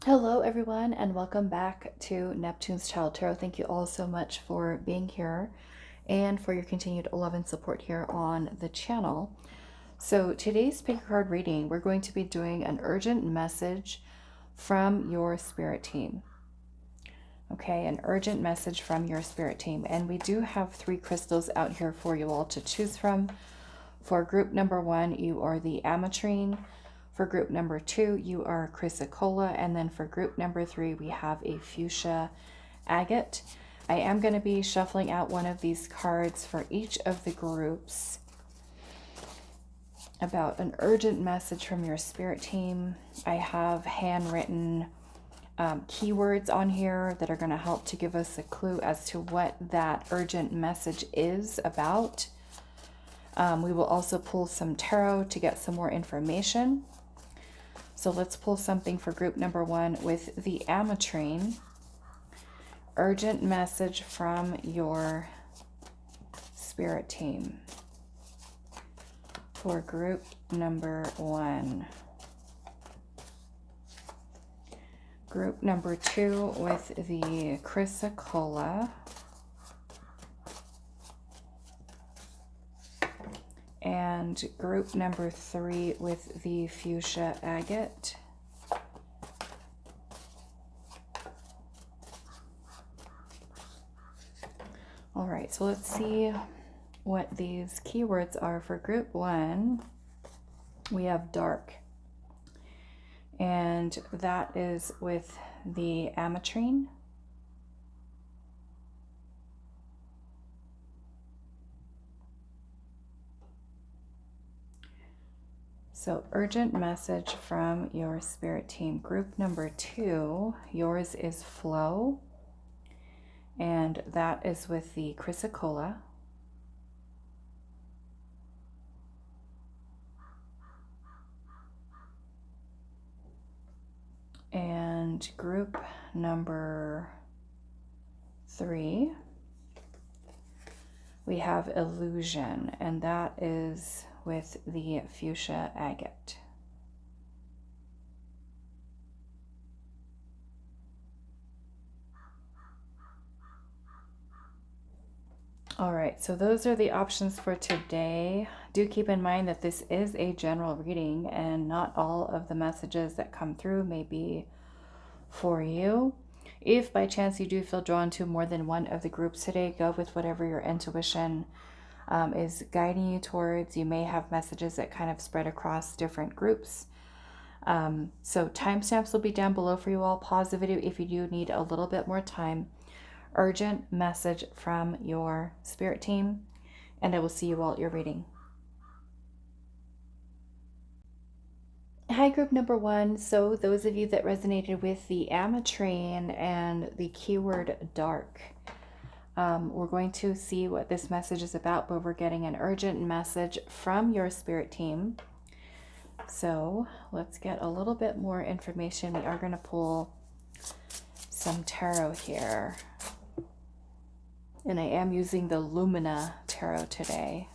Hello, everyone, and welcome back to Neptune's Child Tarot. Thank you all so much for being here and for your continued love and support here on the channel. So, today's pick a card reading, we're going to be doing an urgent message from your spirit team. Okay, an urgent message from your spirit team. And we do have 3 crystals out here for you all to choose from. For group number 1, you are the Ametrine. For group number 2, you are Chrysacolla, and then for group number 3, we have a Fuschia Agate. I am going to be shuffling out one of these cards for each of the groups about an urgent message from your spirit team. I have handwritten keywords on here that are going to help to give us a clue as to what that urgent message is about. We will also pull some tarot to get some more information. So let's pull something for group number 1 with the Ametrine. Urgent message from your spirit team for group number 1. Group number 2 with the Chrysacolla. And group number 3 with the Fuschia Agate. All right, so let's see what these keywords are for group 1. We have dark, and that is with the Ametrine. So urgent message from your spirit team. Group number 2, yours is flow, and that is with the Chrysacolla. And group number 3, we have illusion, and that is with the Fuschia Agate. All right, so those are the options for today. Do keep in mind that this is a general reading and not all of the messages that come through may be for you. If by chance you do feel drawn to more than one of the groups today, go with whatever your intuition is guiding you towards. You may have messages that kind of spread across different groups. So timestamps will be down below for you all. Pause the video if you do need a little bit more time. Urgent message from your spirit team, and I will see you all at your reading. Hi, group number 1. So those of you that resonated with the Ametrine and the keyword dark, we're going to see what this message is about, but we're getting an urgent message from your spirit team. So let's get a little bit more information. We are going to pull some tarot here. And I am using the Lumina Tarot today.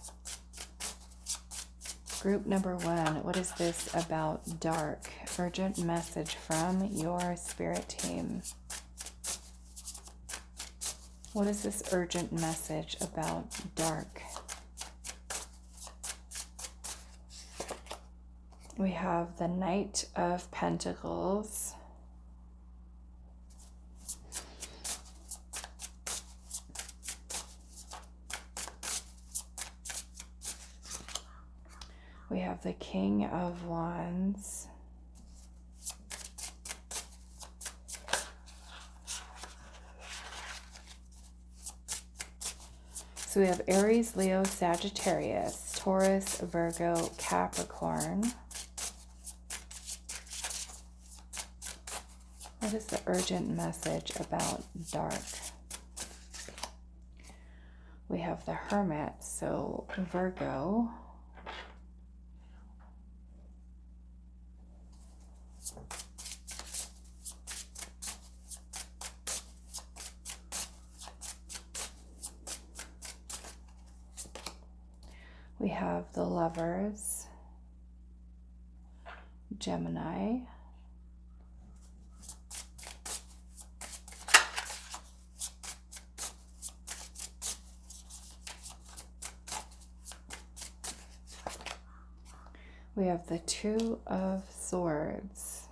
Group number 1, what is this about dark? Urgent message from your spirit team. What is this urgent message about dark? We have the Knight of Pentacles. We have the King of Wands. So we have Aries, Leo, Sagittarius, Taurus, Virgo, Capricorn. What is the urgent message about dark? We have the Hermit, so Virgo. We have the Lovers, Gemini, We have the Two of Swords.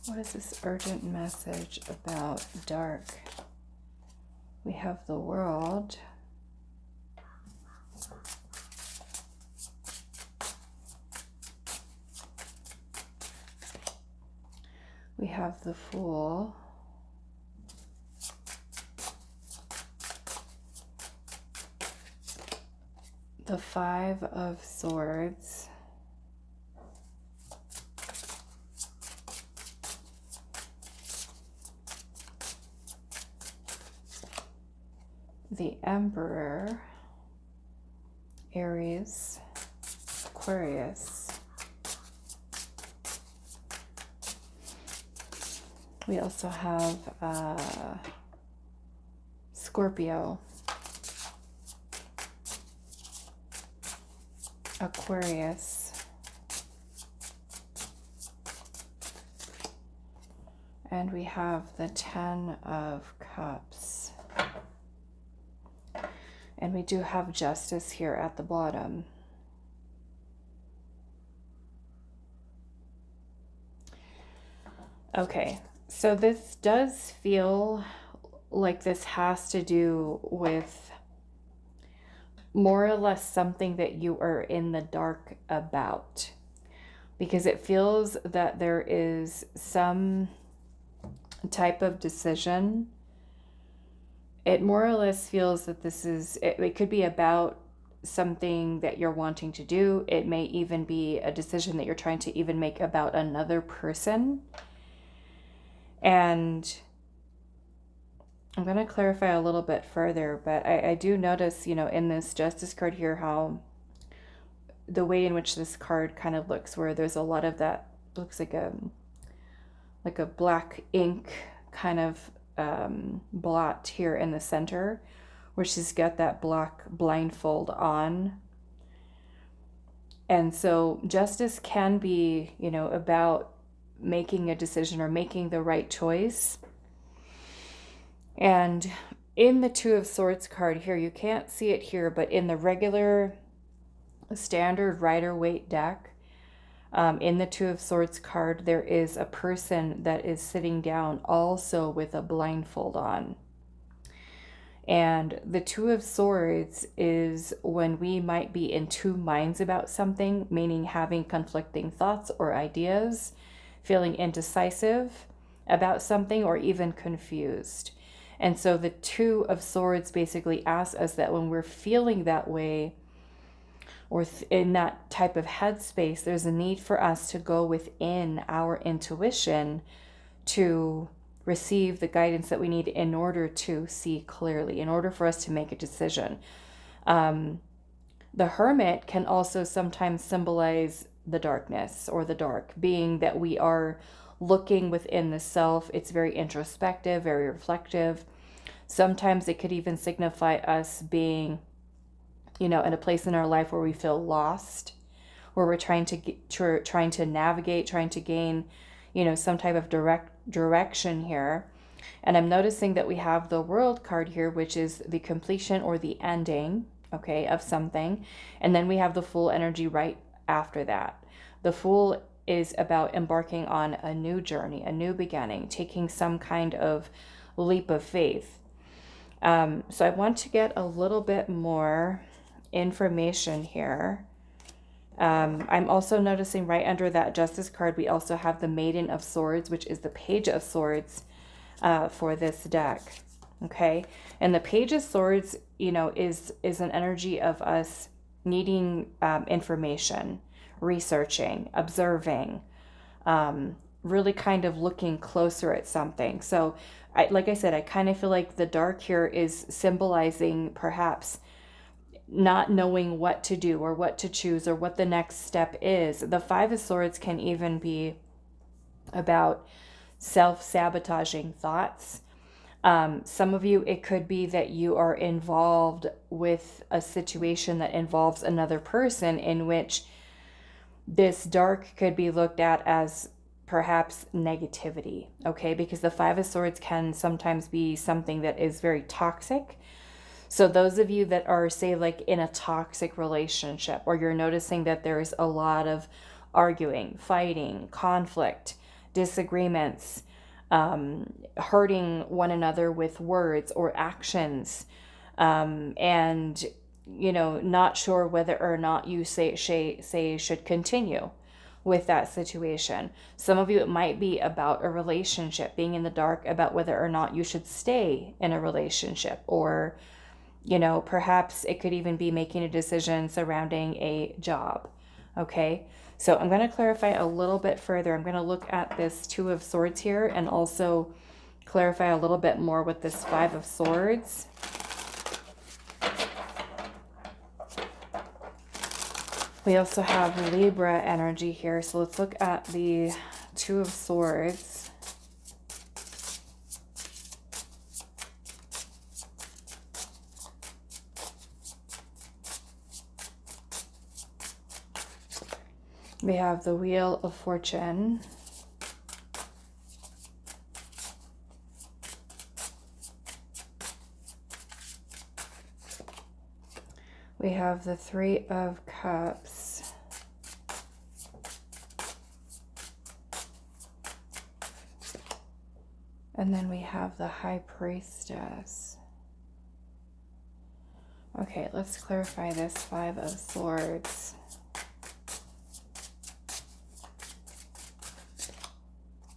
What is this urgent message about dark? We have the World. We have the Fool. The Five of Swords. The Emperor. Aries. Aquarius. We also have Scorpio. Aquarius, and we have the Ten of Cups, and we do have Justice here at the bottom. Okay, so this does feel like this has to do with more or less something that you are in the dark about, because it feels that there is some type of decision. It more or less feels that this is, it could be about something that you're wanting to do. It may even be a decision that you're trying to even make about another person. And I'm going to clarify a little bit further, but I do notice, you know, in this Justice card here, how the way in which this card kind of looks, where there's a lot of that, looks like a black ink kind of blot here in the center, where she's got that black blindfold on. And so Justice can be, you know, about making a decision or making the right choice. And in the Two of Swords card here, you can't see it here, but in the regular standard Rider-Waite deck, in the Two of Swords card, there is a person that is sitting down also with a blindfold on. And the Two of Swords is when we might be in two minds about something, meaning having conflicting thoughts or ideas, feeling indecisive about something, or even confused. And so the Two of Swords basically asks us that when we're feeling that way, or in that type of headspace, there's a need for us to go within our intuition to receive the guidance that we need in order to see clearly, in order for us to make a decision. The Hermit can also sometimes symbolize the darkness or the dark, being that we are looking within the self. It's very introspective, very reflective. Sometimes it could even signify us being, you know, in a place in our life where we feel lost, where we're trying to navigate, trying to gain, you know, some type of direction here. And I'm noticing that we have the World card here, which is the completion or the ending, okay, of something. And then we have the Fool energy right after that. The Fool is about embarking on a new journey, a new beginning, taking some kind of leap of faith. So I want to get a little bit more information here. I'm also noticing right under that Justice card, we also have the Maiden of Swords, which is the Page of Swords for this deck. Okay. And the Page of Swords, you know, is an energy of us needing information, researching, observing, really kind of looking closer at something. So like I said, I kind of feel like the dark here is symbolizing perhaps not knowing what to do or what to choose or what the next step is. The Five of Swords can even be about self-sabotaging thoughts. Some of you, it could be that you are involved with a situation that involves another person, in which this dark could be looked at as perhaps negativity, okay? Because the Five of Swords can sometimes be something that is very toxic. So those of you that are, say, like in a toxic relationship, or you're noticing that there's a lot of arguing, fighting, conflict, disagreements, hurting one another with words or actions, and not sure whether or not you say should continue with that situation. Some of you, it might be about a relationship, being in the dark about whether or not you should stay in a relationship, or perhaps it could even be making a decision surrounding a job. Okay, so I'm going to clarify a little bit further. I'm going to look at this Two of Swords here and also clarify a little bit more with this Five of Swords. We also have Libra energy here. So let's look at the Two of Swords. We have the Wheel of Fortune. We have the Three of Cups. And then we have the High Priestess. Okay, let's clarify this Five of Swords.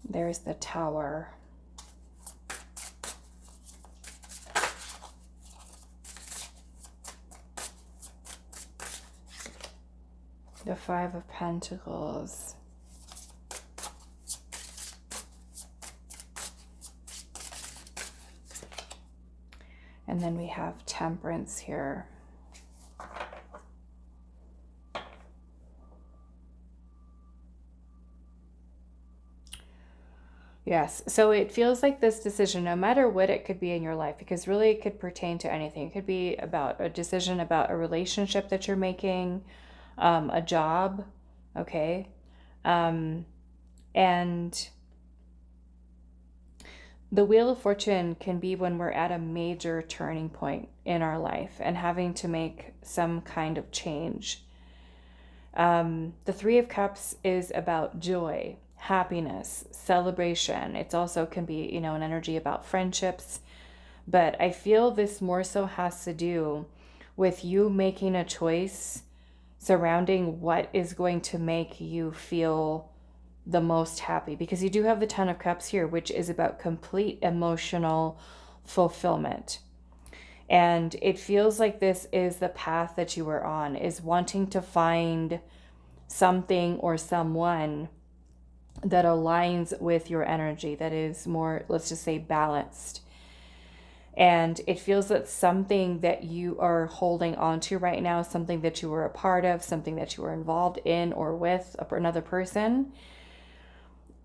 There's the Tower. The Five of Pentacles. And then we have Temperance here. Yes, so it feels like this decision, no matter what it could be in your life, because really it could pertain to anything. It could be about a decision about a relationship that you're making, a job, okay? And the Wheel of Fortune can be when we're at a major turning point in our life and having to make some kind of change. The Three of Cups is about joy, happiness, celebration. It also can be, an energy about friendships. But I feel this more so has to do with you making a choice surrounding what is going to make you feel the most happy, because you do have the Ten of Cups here, which is about complete emotional fulfillment. And it feels like this is the path that you are on, is wanting to find something or someone that aligns with your energy, that is more, let's just say, balanced. And it feels that something that you are holding on to right now, something that you were a part of, something that you were involved in or with another person,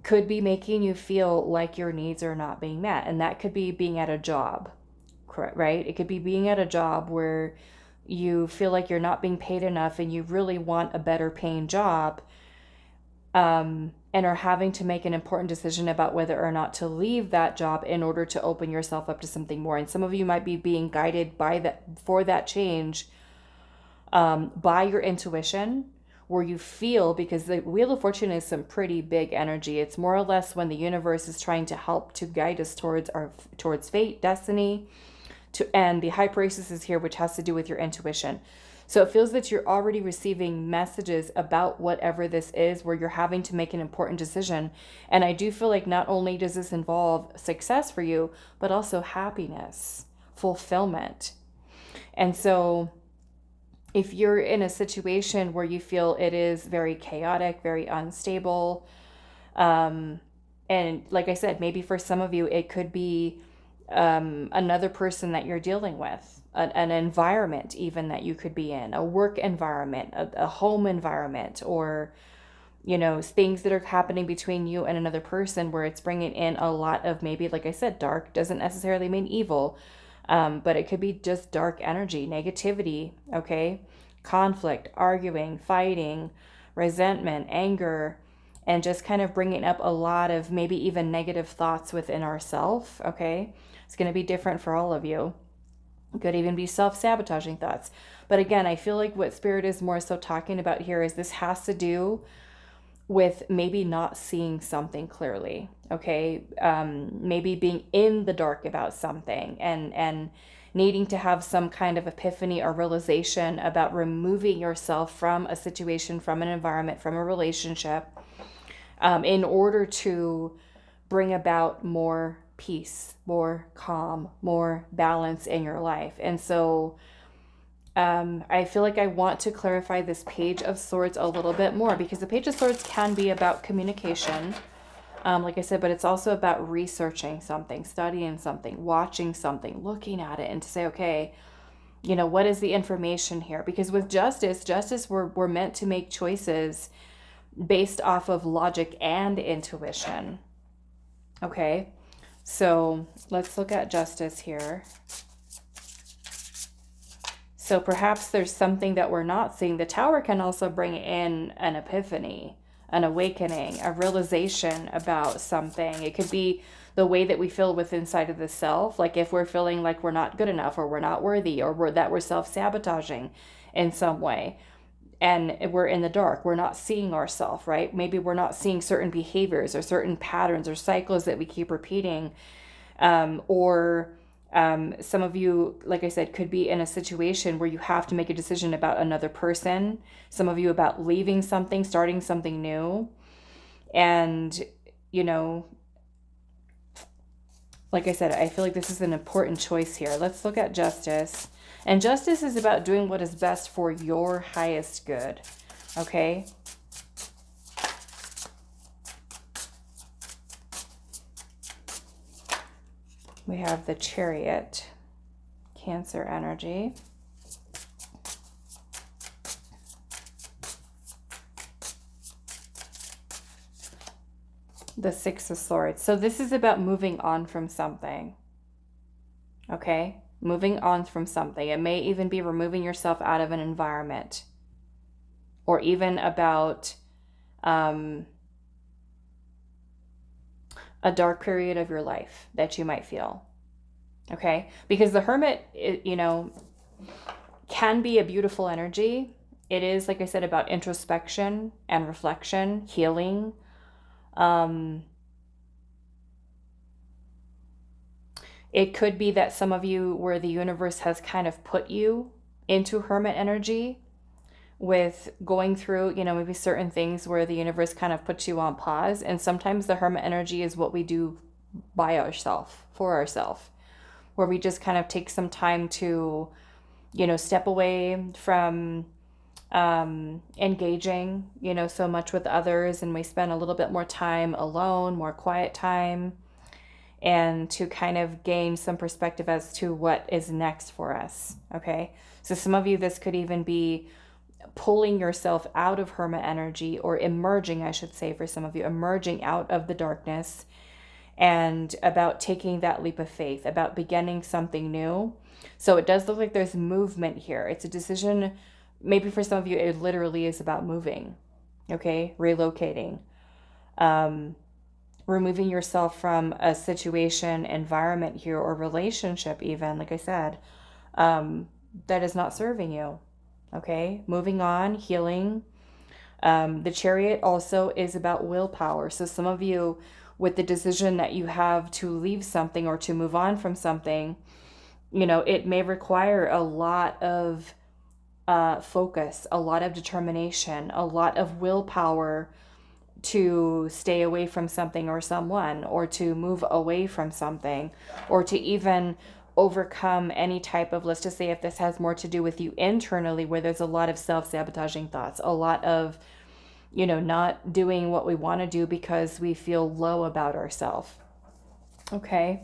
could be making you feel like your needs are not being met. And that could be being at a job, correct, right? It could be being at a job where you feel like you're not being paid enough and you really want a better paying job, and are having to make an important decision about whether or not to leave that job in order to open yourself up to something more. And some of you might be being guided for that change by your intuition, where you feel, because the Wheel of Fortune is some pretty big energy. It's more or less when the universe is trying to help to guide us towards fate, destiny, and the High Priestess is here, which has to do with your intuition. So it feels that you're already receiving messages about whatever this is, where you're having to make an important decision. And I do feel like not only does this involve success for you, but also happiness, fulfillment. And so if you're in a situation where you feel it is very chaotic, very unstable, and like I said, maybe for some of you, it could be another person that you're dealing with, an environment even that you could be in, a work environment, a home environment, or, things that are happening between you and another person where it's bringing in a lot of, maybe, like I said, dark doesn't necessarily mean evil, but it could be just dark energy, negativity, okay? Conflict, arguing, fighting, resentment, anger, and just kind of bringing up a lot of maybe even negative thoughts within ourselves, okay? It's going to be different for all of you. Could even be self-sabotaging thoughts. But again, I feel like what Spirit is more so talking about here is this has to do with maybe not seeing something clearly, okay? Maybe being in the dark about something and needing to have some kind of epiphany or realization about removing yourself from a situation, from an environment, from a relationship, in order to bring about more peace, more calm, more balance in your life. And so I feel like I want to clarify this Page of Swords a little bit more, because the Page of Swords can be about communication, like I said, but it's also about researching something, studying something, watching something, looking at it, and to say, okay, you know, what is the information here? Because with justice, we're meant to make choices based off of logic and intuition. Okay, so let's look at justice here. So perhaps there's something that we're not seeing. The Tower can also bring in an epiphany, an awakening, a realization about something. It could be the way that we feel within inside of the self. Like if we're feeling like we're not good enough, or we're not worthy, or that we're self-sabotaging in some way. And we're in the dark. We're not seeing ourselves, right? Maybe we're not seeing certain behaviors or certain patterns or cycles that we keep repeating. Some of you, like I said, could be in a situation where you have to make a decision about another person. Some of you about leaving something, starting something new. And, you know, like I said, I feel like this is an important choice here. Let's look at justice. And justice is about doing what is best for your highest good. Okay? We have the Chariot, Cancer energy. The Six of Swords. So this is about moving on from something. Okay? Moving on from something. It may even be removing yourself out of an environment. Or even about a dark period of your life that you might feel. Okay? Because the Hermit, you know, can be a beautiful energy. It is, like I said, about introspection and reflection, healing. It could be that some of you, where the universe has kind of put you into Hermit energy, with going through, you know, maybe certain things where the universe kind of puts you on pause. And sometimes the Hermit energy is what we do by ourselves, for ourselves, where we just kind of take some time to, you know, step away from engaging, you know, so much with others, and we spend a little bit more time alone, more quiet time, and to kind of gain some perspective as to what is next for us. Okay, so some of you, this could even be pulling yourself out of Hermit energy, or emerging, I should say, for some of you, emerging out of the darkness, and about taking that leap of faith, about beginning something new. So it does look like there's movement here. It's a decision. Maybe for some of you, it literally is about moving, okay? Relocating, removing yourself from a situation, environment here, or relationship even, like I said, that is not serving you, okay? Moving on, healing. The Chariot also is about willpower. So some of you, with the decision that you have to leave something or to move on from something, you know, it may require a lot of focus, a lot of determination, a lot of willpower to stay away from something or someone, or to move away from something, or to even overcome any type of, let's just say if this has more to do with you internally, where there's a lot of self-sabotaging thoughts, a lot of, you know, not doing what we want to do because we feel low about ourselves. Okay.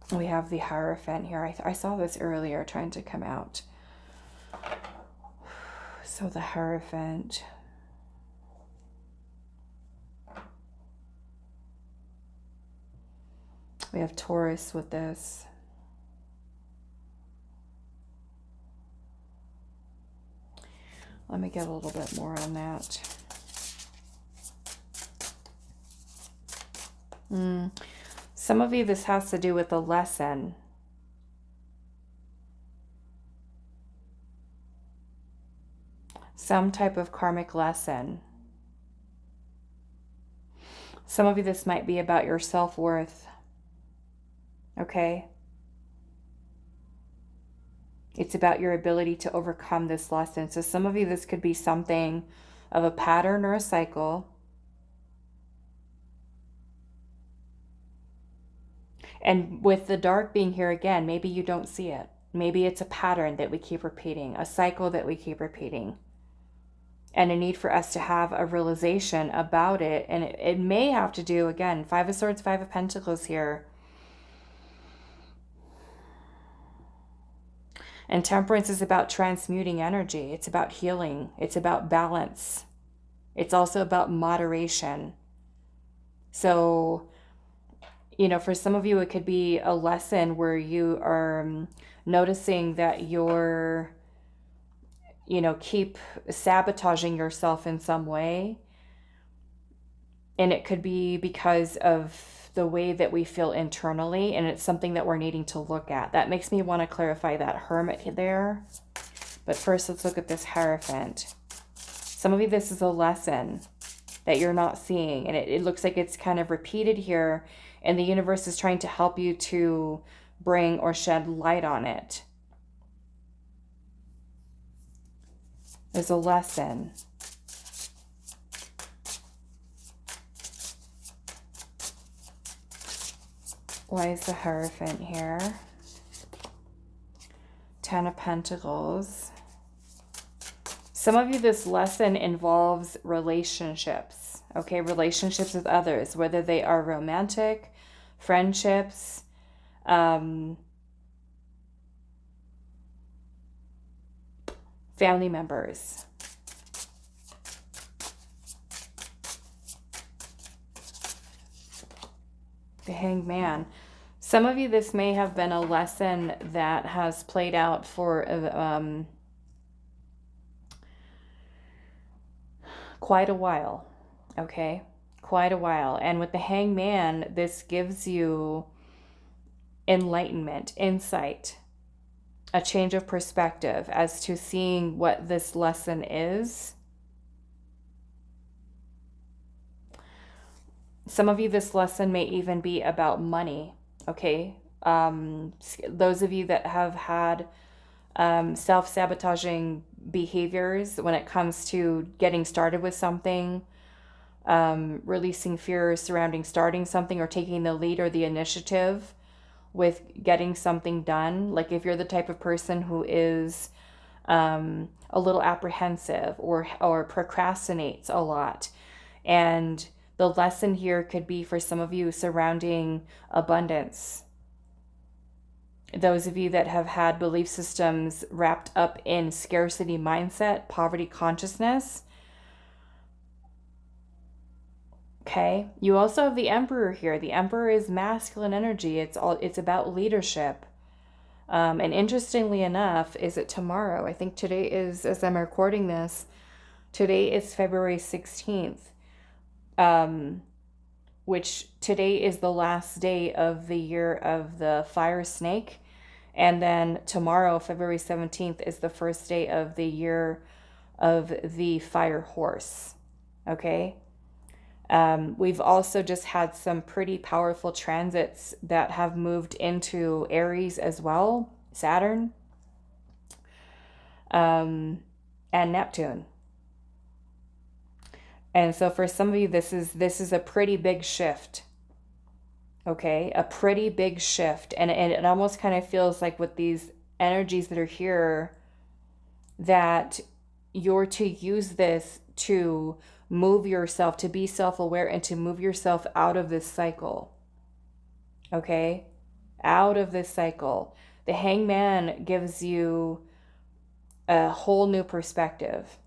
We have the Hierophant here. I saw this earlier trying to come out. So the Hierophant. We have Taurus with this. Let me get a little bit more on that. Some of you, this has to do with a lesson. Some type of karmic lesson. Some of you, this might be about your self-worth. Okay? It's about your ability to overcome this lesson. So some of you, this could be something of a pattern or a cycle. And with the dark being here again, maybe you don't see it. Maybe it's a pattern that we keep repeating, a cycle that we keep repeating. And a need for us to have a realization about it. And it may have to do, again, Five of Swords, Five of Pentacles here. And Temperance is about transmuting energy. It's about healing. It's about balance. It's also about moderation. So, you know, for some of you, it could be a lesson where you are noticing that you're, you know, keep sabotaging yourself in some way. And it could be because of the way that we feel internally, and it's something that we're needing to look at. That makes me want to clarify that Hermit there. But first, let's look at this Hierophant. Some of you, this is a lesson that you're not seeing, and it looks like it's kind of repeated here, and the universe is trying to help you to bring or shed light on it. There's a lesson. Why is the Hierophant here? Ten of Pentacles. Some of you, this lesson involves relationships, okay? Relationships with others, whether they are romantic, friendships, family members. The Hanged Man. Some of you, this may have been a lesson that has played out for quite a while, okay? Quite a while. And with the Hanged Man, this gives you enlightenment, insight, a change of perspective as to seeing what this lesson is. Some of you, this lesson may even be about money, okay? Those of you that have had self-sabotaging behaviors when it comes to getting started with something, releasing fears surrounding starting something or taking the lead or the initiative with getting something done. Like if you're the type of person who is a little apprehensive or procrastinates a lot, and the lesson here could be for some of you surrounding abundance. Those of you that have had belief systems wrapped up in scarcity mindset, poverty consciousness. Okay. You also have the Emperor here. The Emperor is masculine energy. It's about leadership. And interestingly enough, is it tomorrow? I think today is, as I'm recording this, today is February 16th. Which today is the last day of the year of the fire snake. And then tomorrow, February 17th, is the first day of the year of the fire horse. Okay. We've also just had some pretty powerful transits that have moved into Aries as well. Saturn, and Neptune. And so for some of you, this is a pretty big shift. Okay, a pretty big shift. And it almost kind of feels like with these energies that are here, that you're to use this to move yourself, to be self-aware and to move yourself out of this cycle. Okay, out of this cycle. The Hanged Man gives you a whole new perspective.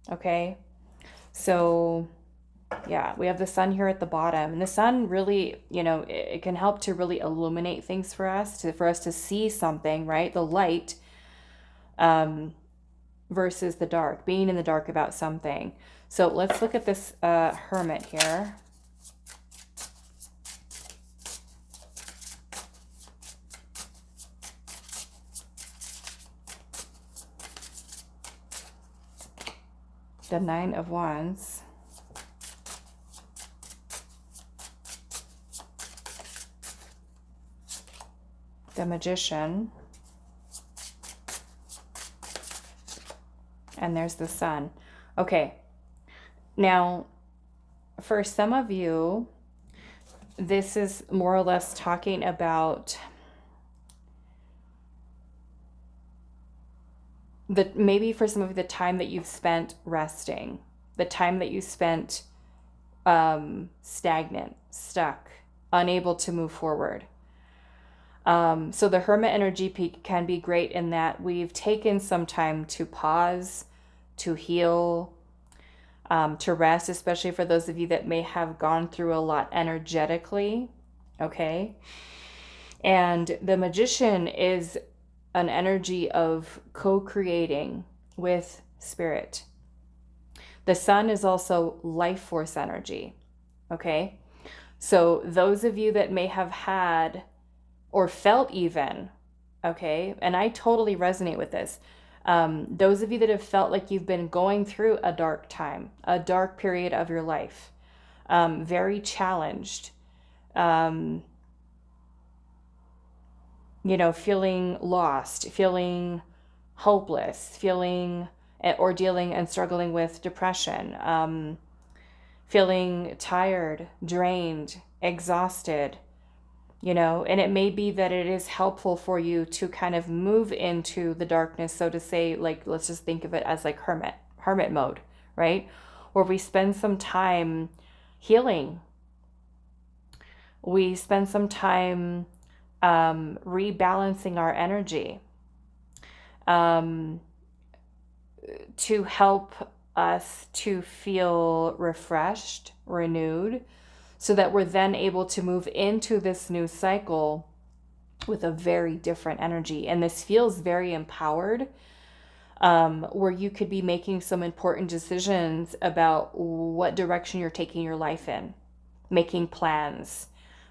Okay. So, yeah, we have the sun here at the bottom. And the sun really, you know, it can help to really illuminate things for us, to see something, right? The light versus the dark, being in the dark about something. So let's look at this Hermit here. the Nine of Wands, the Magician, and there's the Sun. Okay, now for some of you, this is more or less talking about maybe for some of you, the time that you've spent resting, the time that you spent stagnant, stuck, unable to move forward. So the Hermit energy can be great in that we've taken some time to pause, to heal, to rest, especially for those of you that may have gone through a lot energetically, okay? And the Magician is an energy of co-creating with spirit. The Sun is also life force energy, okay? So those of you that may have had or felt even, okay, and I totally resonate with this, those of you that have felt like you've been going through a dark time, a dark period of your life, very challenged, you know, feeling lost, feeling hopeless, feeling or dealing and struggling with depression, feeling tired, drained, exhausted, you know, and it may be that it is helpful for you to kind of move into the darkness, so to say, like, let's just think of it as like hermit mode, right? Where we spend some time healing. We spend some time rebalancing our energy to help us to feel refreshed, renewed, so that we're then able to move into this new cycle with a very different energy. And this feels very empowered, where you could be making some important decisions about what direction you're taking your life in, making plans,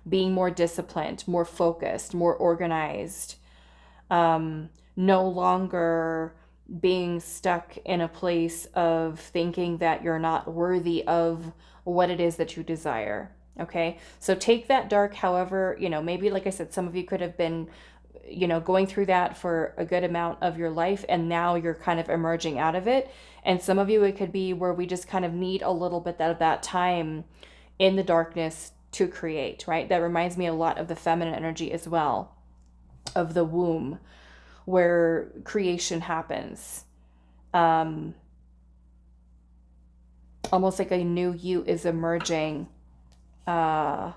being more disciplined, more focused, more organized, no longer being stuck in a place of thinking that you're not worthy of what it is that you desire. Okay, so take that dark, however, you know, maybe like I said, some of you could have been, you know, going through that for a good amount of your life, and now you're kind of emerging out of it. And some of you, it could be where we just kind of need a little bit of that time in the darkness to create, right? That reminds me a lot of the feminine energy as well, of the womb, where creation happens. Almost like a new you is emerging from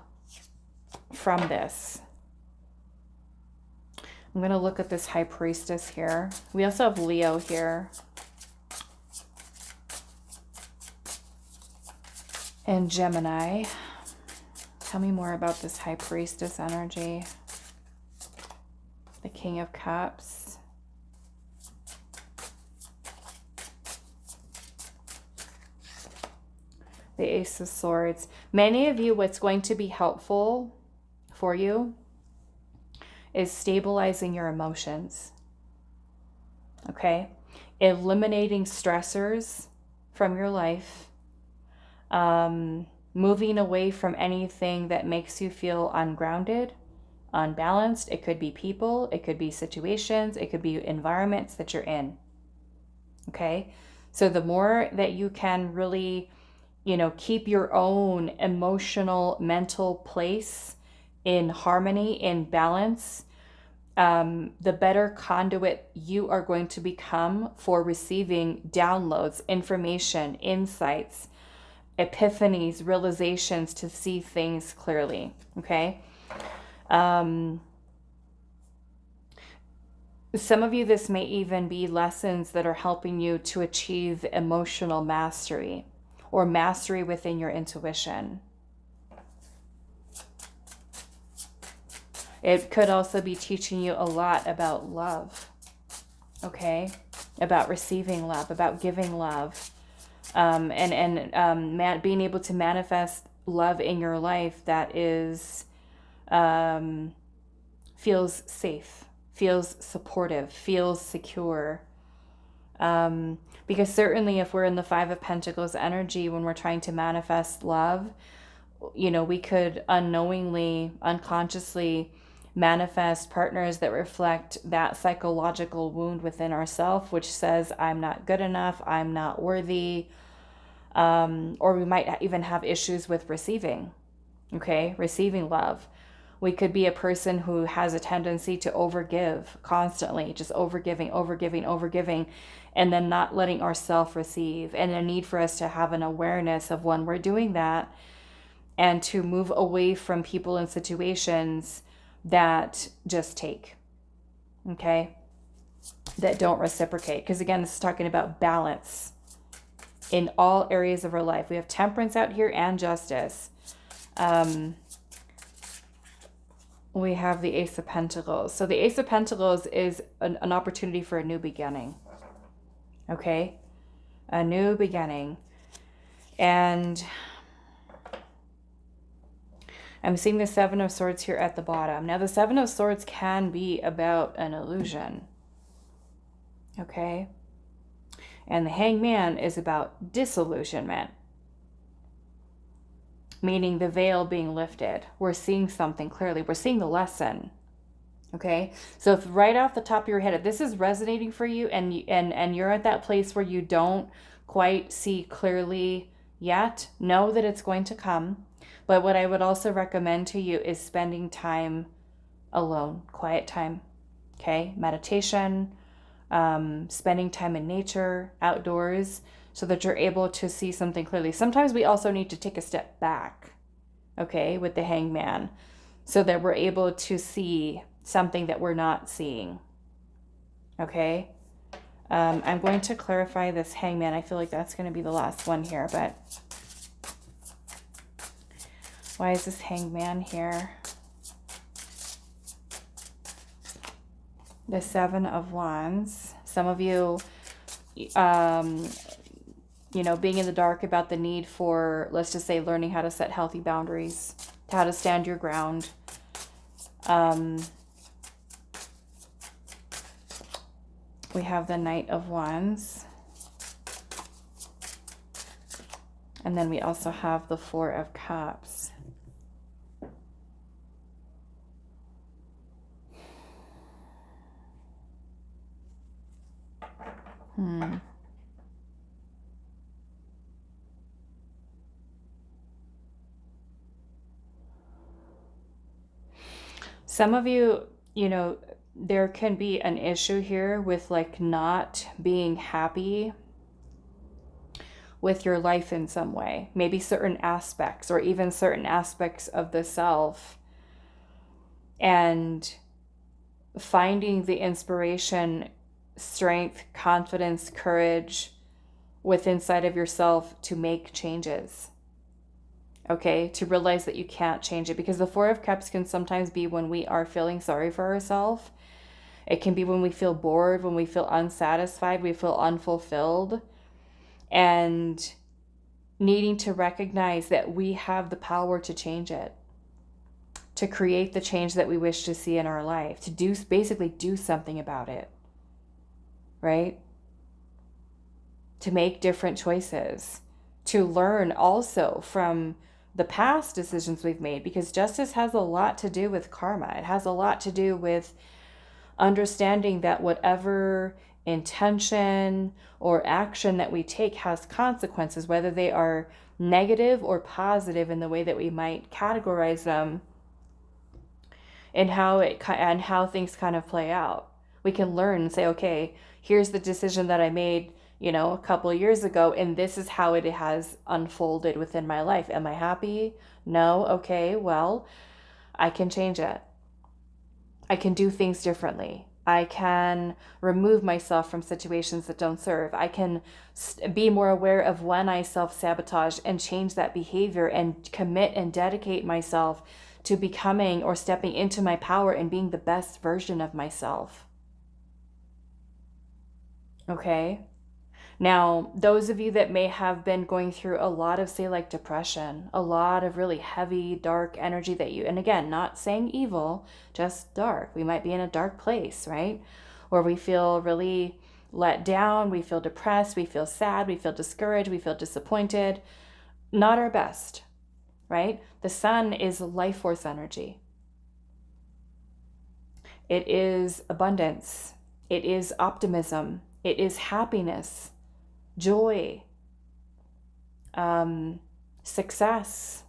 this. I'm going to look at this High Priestess here. We also have Leo here. And Gemini. Tell me more about this High Priestess energy. The King of Cups. The Ace of Swords. Many of you, what's going to be helpful for you is stabilizing your emotions. Okay? Eliminating stressors from your life. Moving away from anything that makes you feel ungrounded, unbalanced. It could be people, it could be situations, it could be environments that you're in. Okay? So the more that you can really, you know, keep your own emotional, mental place in harmony, in balance, the better conduit you are going to become for receiving downloads, information, insights, epiphanies, realizations to see things clearly. Okay? Some of you, this may even be lessons that are helping you to achieve emotional mastery or mastery within your intuition. It could also be teaching you a lot about love, okay? About receiving love, about giving love, and being able to manifest love in your life that is, feels safe, feels supportive, feels secure, Because certainly if we're in the Five of Pentacles energy, when we're trying to manifest love, you know, we could unknowingly, unconsciously manifest partners that reflect that psychological wound within ourselves, which says, I'm not good enough, I'm not worthy. Or we might even have issues with receiving, okay? Receiving love. We could be a person who has a tendency to overgive constantly, just overgiving, overgiving, overgiving, and then not letting ourselves receive. And a need for us to have an awareness of when we're doing that and to move away from people and situations that just take, okay? That don't reciprocate. Because again, this is talking about balance in all areas of our life. We have temperance out here and justice. We have the Ace of Pentacles. So the Ace of Pentacles is an opportunity for a new beginning. Okay? A new beginning. And I'm seeing the Seven of Swords here at the bottom. Now the Seven of Swords can be about an illusion. Okay? And the Hangman is about disillusionment. Meaning the veil being lifted. We're seeing something clearly. We're seeing the lesson. Okay? So if right off the top of your head, if this is resonating for you and you're at that place where you don't quite see clearly yet, know that it's going to come. But what I would also recommend to you is spending time alone, quiet time. Okay? Meditation, spending time in nature, outdoors, so that you're able to see something clearly. Sometimes we also need to take a step back, okay, with the Hangman, so that we're able to see something that we're not seeing, okay? I'm going to clarify this Hangman. I feel like that's going to be the last one here, but why is this Hangman here? The Seven of Wands. Some of you, you know, being in the dark about the need for, let's just say, learning how to set healthy boundaries, how to stand your ground. We have the Knight of Wands. And then we also have the Four of Cups. Some of you, you know, there can be an issue here with like not being happy with your life in some way. Maybe certain aspects or even certain aspects of the self. And finding the inspiration, strength, confidence, courage within inside of yourself to make changes. Okay, to realize that you can't change it, because the Four of Cups can sometimes be when we are feeling sorry for ourselves. It can be when we feel bored, when we feel unsatisfied, we feel unfulfilled, and needing to recognize that we have the power to change it, to create the change that we wish to see in our life, to do, basically do something about it, right? To make different choices, to learn also from the past decisions we've made, because justice has a lot to do with karma. It has a lot to do with understanding that whatever intention or action that we take has consequences, whether they are negative or positive in the way that we might categorize them, and how things kind of play out. We can learn and say, okay, here's the decision that I made, you know, a couple of years ago, and this is how it has unfolded within my life. Am I happy? No. Okay, well, I can change it. I can do things differently. I can remove myself from situations that don't serve. I can be more aware of when I self-sabotage and change that behavior and commit and dedicate myself to becoming or stepping into my power and being the best version of myself. Okay? Now, those of you that may have been going through a lot of, say, like depression, a lot of really heavy, dark energy that you, and again, not saying evil, just dark. We might be in a dark place, right? Or we feel really let down, we feel depressed, we feel sad, we feel discouraged, we feel disappointed. Not our best, right? The sun is life force energy. It is abundance. It is optimism. It is happiness, joy, success.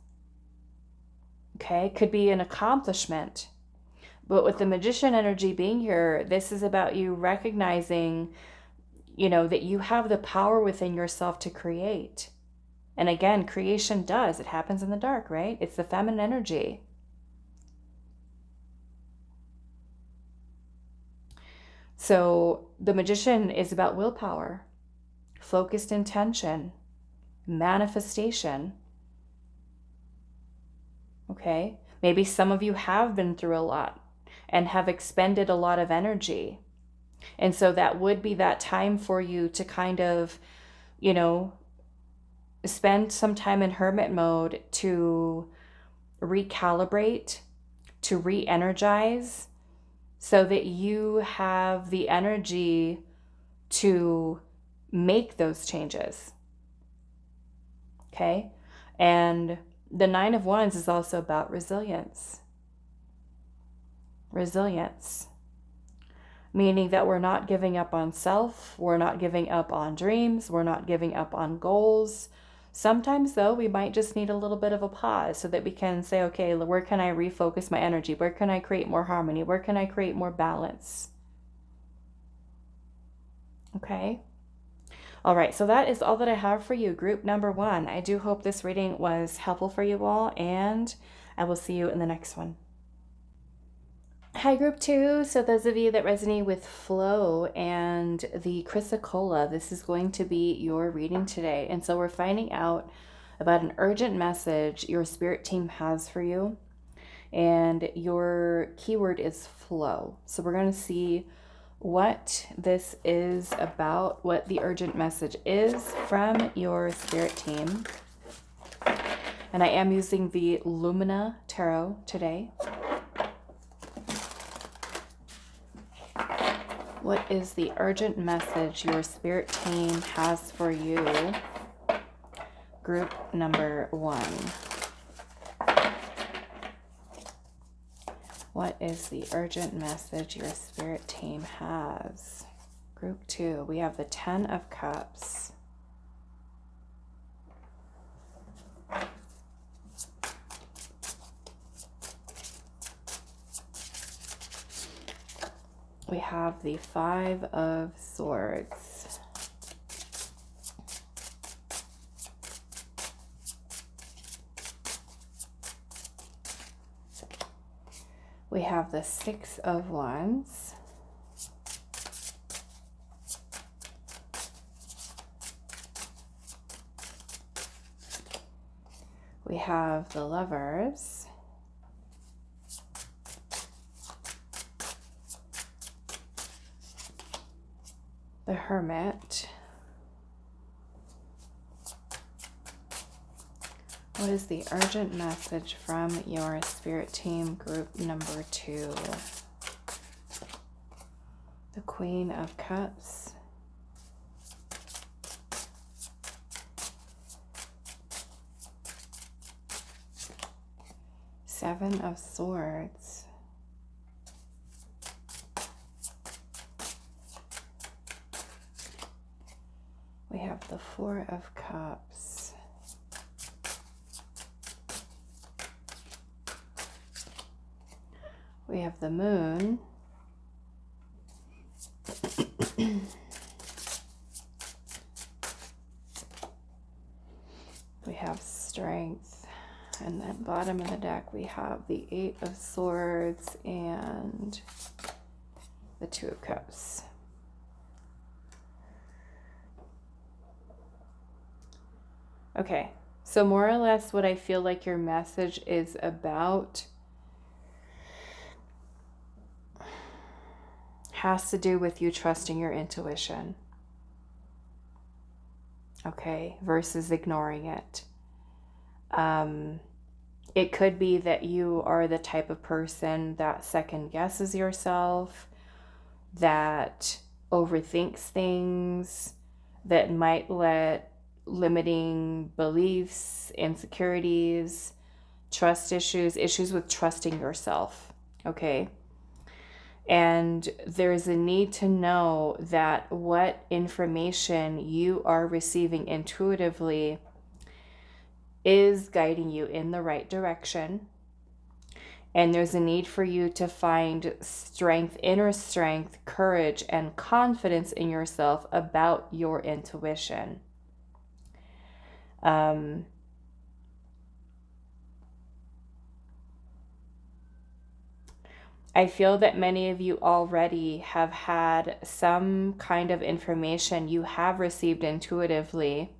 Okay, could be an accomplishment. But with the magician energy being here, this is about you recognizing, that you have the power within yourself to create. And again, creation it happens in the dark, right? It's the feminine energy. So the magician is about willpower, focused intention, manifestation. Okay, maybe some of you have been through a lot and have expended a lot of energy. And so that would be that time for you to kind of, spend some time in hermit mode to recalibrate, to re-energize, so that you have the energy to make those changes. Okay? And the Nine of Wands is also about resilience. Resilience. Meaning that we're not giving up on self, we're not giving up on dreams, we're not giving up on goals. Sometimes, though, we might just need a little bit of a pause so that we can say, okay, where can I refocus my energy? Where can I create more harmony? Where can I create more balance? Okay. All right, so that is all that I have for you, group number 1. I do hope this reading was helpful for you all, and I will see you in the next one. Hi, group 2. So those of you that resonate with flow and the Chrysacolla, this is going to be your reading today. And so we're finding out about an urgent message your spirit team has for you. And your keyword is flow. So we're going to see what this is about, what the urgent message is from your spirit team. And I am using the Lumina Tarot today. What is the urgent message your spirit team has for you? Group number 1. What is the urgent message your spirit team has? Group 2. We have the 10 of Cups. We have the 5 of Swords. We have the 6 of Wands. We have the Lovers. The Hermit. What is the urgent message from your spirit team, group number 2? The Queen of Cups. Seven of Swords. We have the 4 of Cups. We have the Moon. We have Strength. And then bottom of the deck we have the 8 of Swords and the 2 of Cups. Okay, so more or less what I feel like your message is about has to do with you trusting your intuition. Okay, versus ignoring it. It could be that you are the type of person that second guesses yourself, that overthinks things, that might let limiting beliefs, insecurities, trust issues, issues with trusting yourself, okay? And there's a need to know that what information you are receiving intuitively is guiding you in the right direction. And there's a need for you to find strength, inner strength, courage, and confidence in yourself about your intuition. I feel that many of you already have had some kind of information you have received intuitively,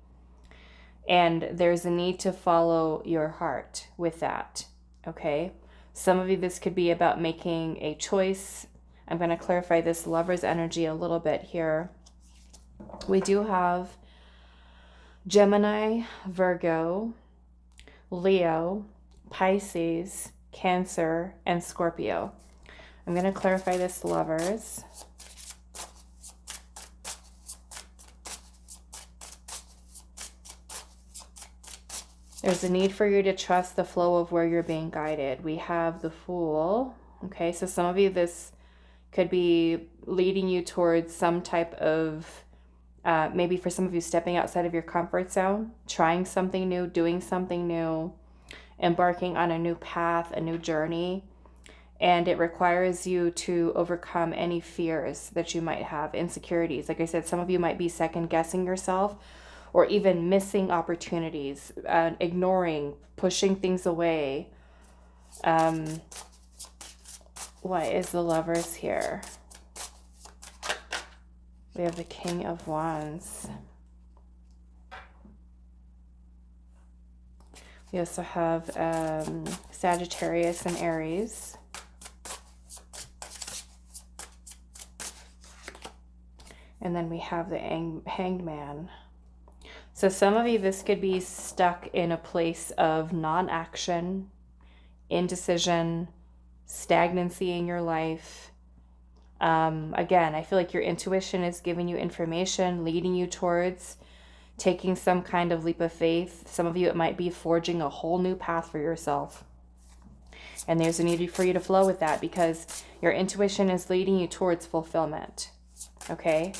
and there's a need to follow your heart with that, okay? Some of you, this could be about making a choice. I'm going to clarify this Lover's energy a little bit here. We do have Gemini, Virgo, Leo, Pisces, Cancer, and Scorpio. I'm going to clarify this, Lovers. There's a need for you to trust the flow of where you're being guided. We have the Fool. Okay, so some of you, this could be leading you towards some type of, maybe for some of you, stepping outside of your comfort zone, trying something new, doing something new, embarking on a new path, a new journey. And it requires you to overcome any fears that you might have, insecurities. Like I said, some of you might be second guessing yourself or even missing opportunities, ignoring, pushing things away. What is the Lovers here? We have the King of Wands. We also have Sagittarius and Aries. And then we have the Hanged Man. So some of you, this could be stuck in a place of non-action, indecision, stagnancy in your life. Again, I feel like your intuition is giving you information, leading you towards taking some kind of leap of faith. Some of you, it might be forging a whole new path for yourself. And there's a need for you to flow with that because your intuition is leading you towards fulfillment. Okay?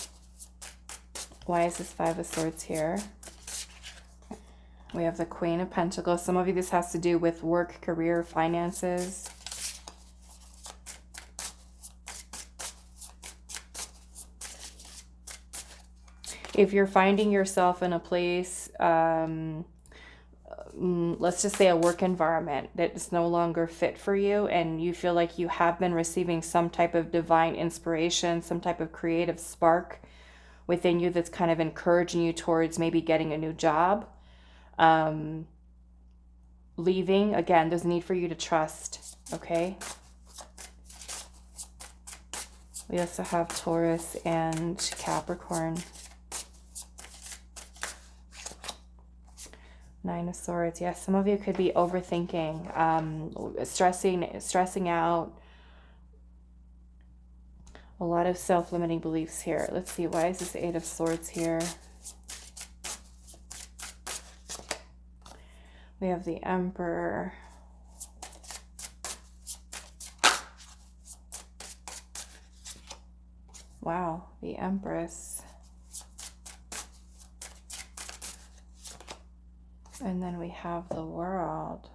Why is this Five of Swords here? We have the Queen of Pentacles. Some of you, this has to do with work, career, finances. If you're finding yourself in a place, let's just say a work environment that is no longer fit for you, and you feel like you have been receiving some type of divine inspiration, some type of creative spark within you that's kind of encouraging you towards maybe getting a new job, leaving. Again, there's a need for you to trust, okay? We also have Taurus and Capricorn. Nine of Swords. Yes, some of you could be overthinking, stressing out. A lot of self-limiting beliefs here. Let's see, why is this Eight of Swords here? We have the Emperor. Wow, the Empress. And then we have the World.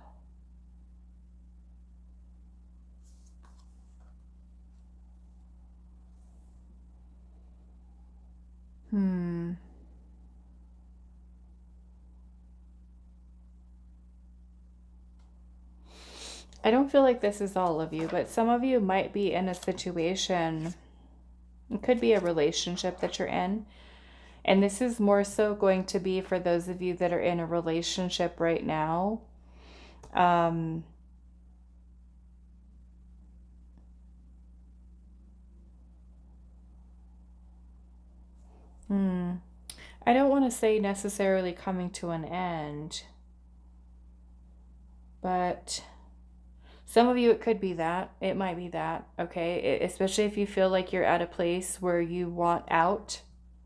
I don't feel like this is all of you, but some of you might be in a situation, it could be a relationship that you're in. And this is more so going to be for those of you that are in a relationship right now. I don't want to say necessarily coming to an end, but Some of you, it could be that. It might be that, okay? Especially if you feel like you're at a place where you want out,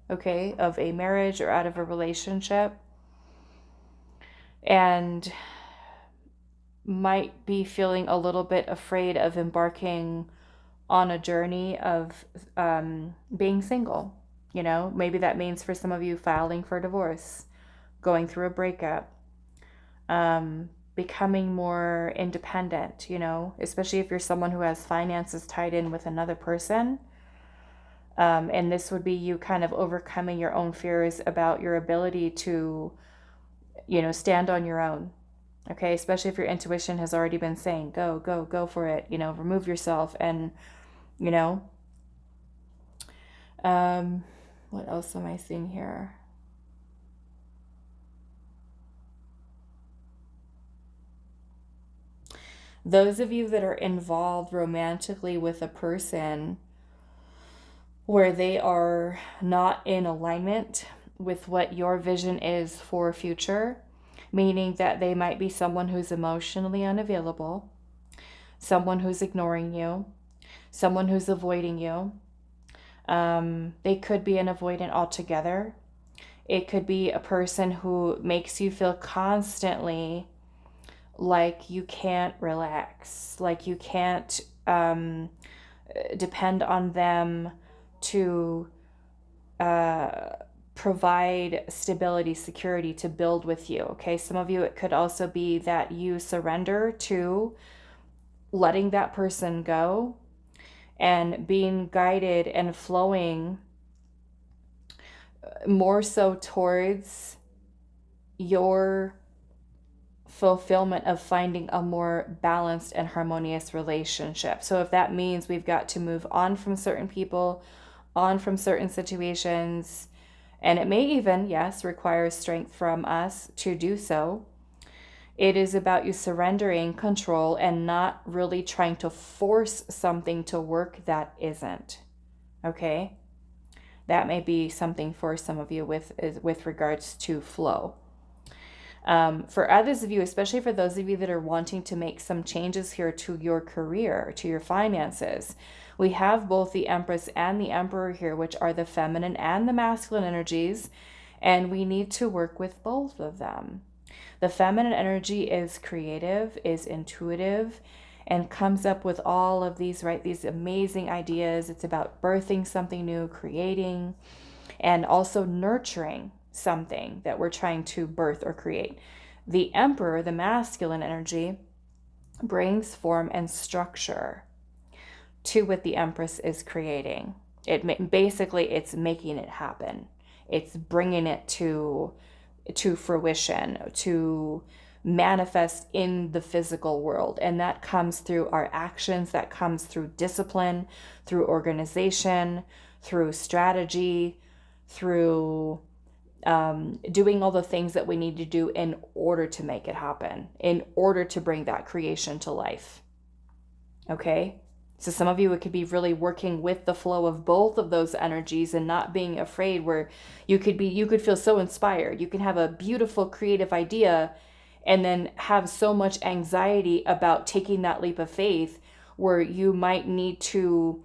okay, of a marriage or out of a relationship. And might be feeling a little bit afraid of embarking on a journey of being single. You know, maybe that means for some of you filing for divorce, going through a breakup, becoming more independent, you know, especially if you're someone who has finances tied in with another person. And this would be you kind of overcoming your own fears about your ability to, you know, stand on your own. Okay, especially if your intuition has already been saying, go, go, go for it, you know, remove yourself. And, you know, what else am I seeing here? Those of you that are involved romantically with a person where they are not in alignment with what your vision is for future, meaning that they might be someone who's emotionally unavailable, someone who's ignoring you, someone who's avoiding you. They could be an avoidant altogether. It could be a person who makes you feel constantly like you can't relax, like you can't depend on them to provide stability, security, to build with you. Okay, some of you, it could also be that you surrender to letting that person go and being guided and flowing more so towards your fulfillment of finding a more balanced and harmonious relationship. So if that means we've got to move on from certain people, on from certain situations, and it may even, yes, require strength from us to do so, it is about you surrendering control and not really trying to force something to work that isn't. Okay? That may be something for some of you with regards to flow. For others of you, especially for those of you that are wanting to make some changes here to your career, to your finances, we have both the Empress and the Emperor here, which are the feminine and the masculine energies, and we need to work with both of them. The feminine energy is creative, is intuitive, and comes up with all of these, right, these amazing ideas. It's about birthing something new, creating, and also nurturing something that we're trying to birth or create. The Emperor, the masculine energy, brings form and structure to what the Empress is creating. Basically, it's making it happen. It's bringing it to fruition, to manifest in the physical world. And that comes through our actions, that comes through discipline, through organization, through strategy, through doing all the things that we need to do in order to make it happen, in order to bring that creation to life. Okay? So some of you, it could be really working with the flow of both of those energies and not being afraid, where you could feel so inspired. You can have a beautiful creative idea and then have so much anxiety about taking that leap of faith, where you might need to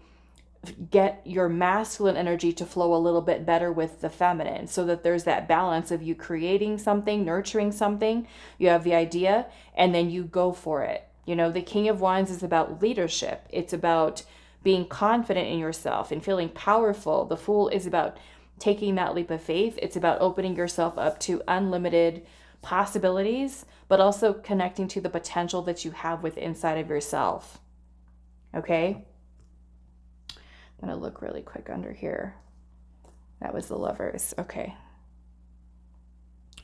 get your masculine energy to flow a little bit better with the feminine, so that there's that balance of you creating something, nurturing something. You have the idea and then you go for it. You know, the King of Wands is about leadership. It's about being confident in yourself and feeling powerful. The Fool is about taking that leap of faith. It's about opening yourself up to unlimited possibilities, but also connecting to the potential that you have within inside of yourself. Okay? I'm going to look really quick under here. That was the Lovers. Okay.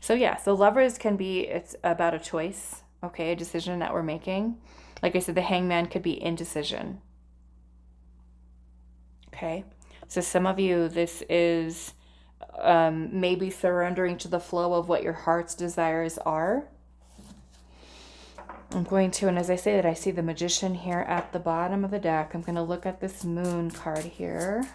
So yeah, so Lovers can be, it's about a choice. Okay, a decision that we're making. Like I said, the Hangman could be indecision. Okay, so some of you, this is maybe surrendering to the flow of what your heart's desires are. I'm going to, and as I say that, I see the Magician here at the bottom of the deck. I'm going to look at this Moon card here.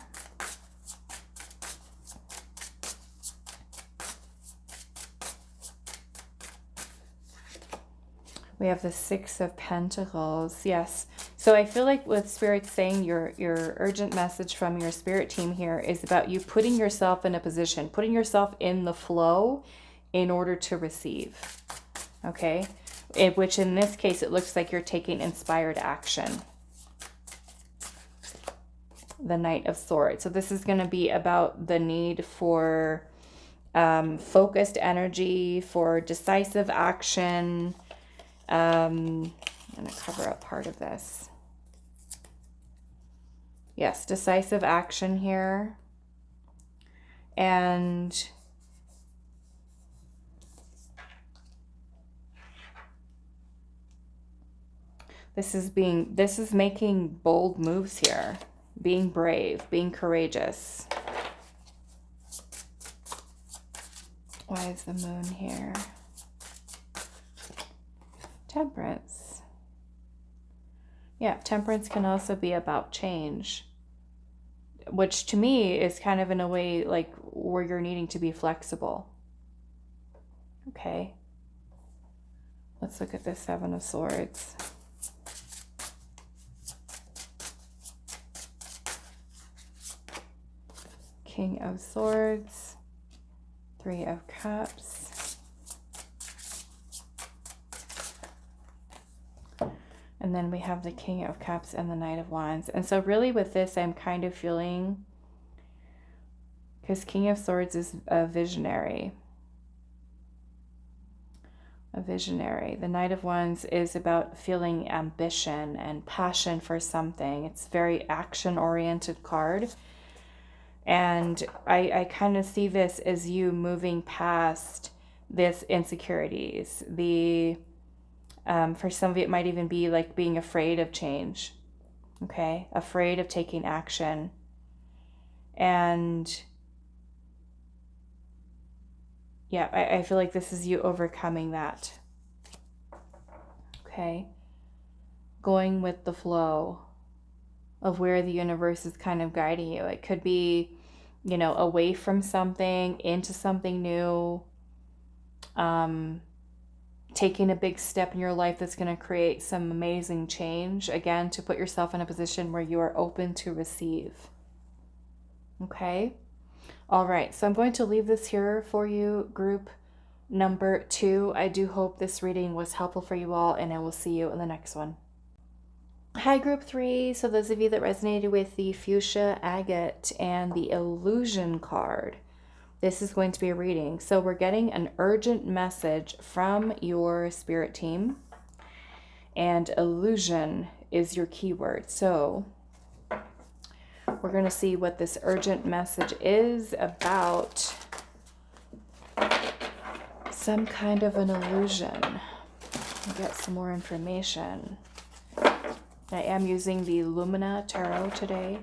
We have the Six of Pentacles. Yes. So I feel like with Spirit saying your urgent message from your spirit team here is about you putting yourself in a position, putting yourself in the flow in order to receive. Okay? Which in this case, it looks like you're taking inspired action. The Knight of Swords. So this is going to be about the need for focused energy, for decisive action. I'm going to cover up part of this. Yes, decisive action here. And this is making bold moves here. Being brave, being courageous. Why is the moon here? Temperance. Yeah, temperance can also be about change, which to me is kind of in a way like where you're needing to be flexible. Okay. Let's look at the Seven of Swords. King of Swords. Three of Cups. And then we have the King of Cups and the Knight of Wands. And so really with this, I'm kind of feeling, because King of Swords is a visionary. A visionary. The Knight of Wands is about feeling ambition and passion for something. It's a very action-oriented card. And I kind of see this as you moving past this insecurities. For some of you, it might even be like being afraid of change. Okay? Afraid of taking action. And yeah, I feel like this is you overcoming that. Okay? Going with the flow of where the universe is kind of guiding you. It could be, you know, away from something, into something new. Taking a big step in your life that's going to create some amazing change. Again, to put yourself in a position where you are open to receive. Okay? All right, so I'm going to leave this here for you, group number 2. I do hope this reading was helpful for you all, and I will see you in the next one. Hi, group 3. So those of you that resonated with the Fuschia, Agate, and the Illusion card, this is going to be a reading. So we're getting an urgent message from your spirit team, and illusion is your keyword. So we're going to see what this urgent message is about. Some kind of an illusion. We'll get some more information. I am using the Lumina Tarot today.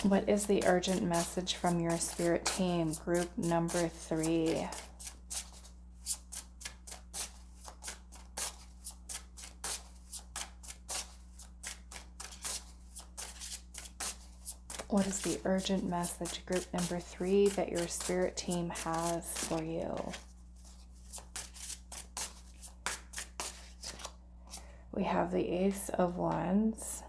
What is the urgent message from your spirit team, group number 3? What is the urgent message, group number 3, that your spirit team has for you? We have the Ace of Wands.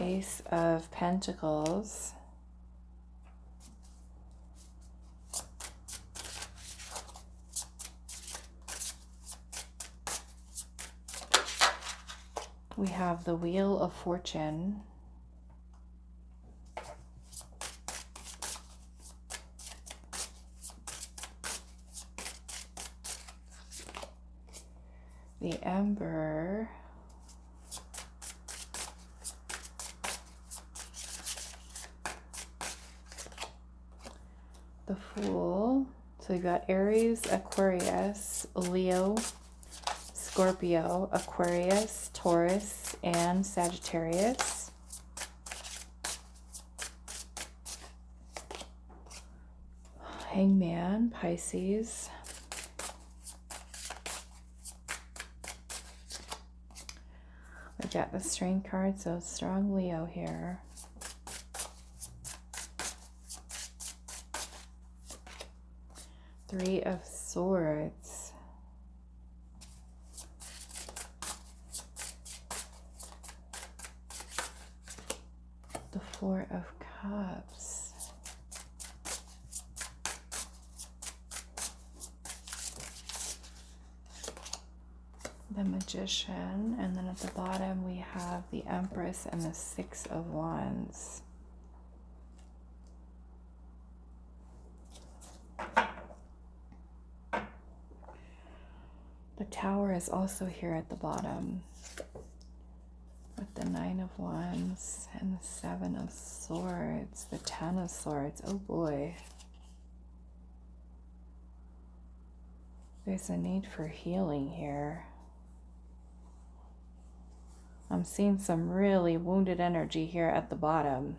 Ace of Pentacles. We have the Wheel of Fortune. The Emperor. The Fool. So we've got Aries, Aquarius, Leo, Scorpio, Aquarius, Taurus, and Sagittarius. Hangman, Pisces. We got the Strength card, so strong Leo here. Three of Swords. The Four of Cups. The Magician, and then at the bottom we have the Empress and the Six of Wands. The Tower is also here at the bottom with the Nine of Wands and the Seven of Swords, the Ten of Swords. Oh boy. There's a need for healing here. I'm seeing some really wounded energy here at the bottom.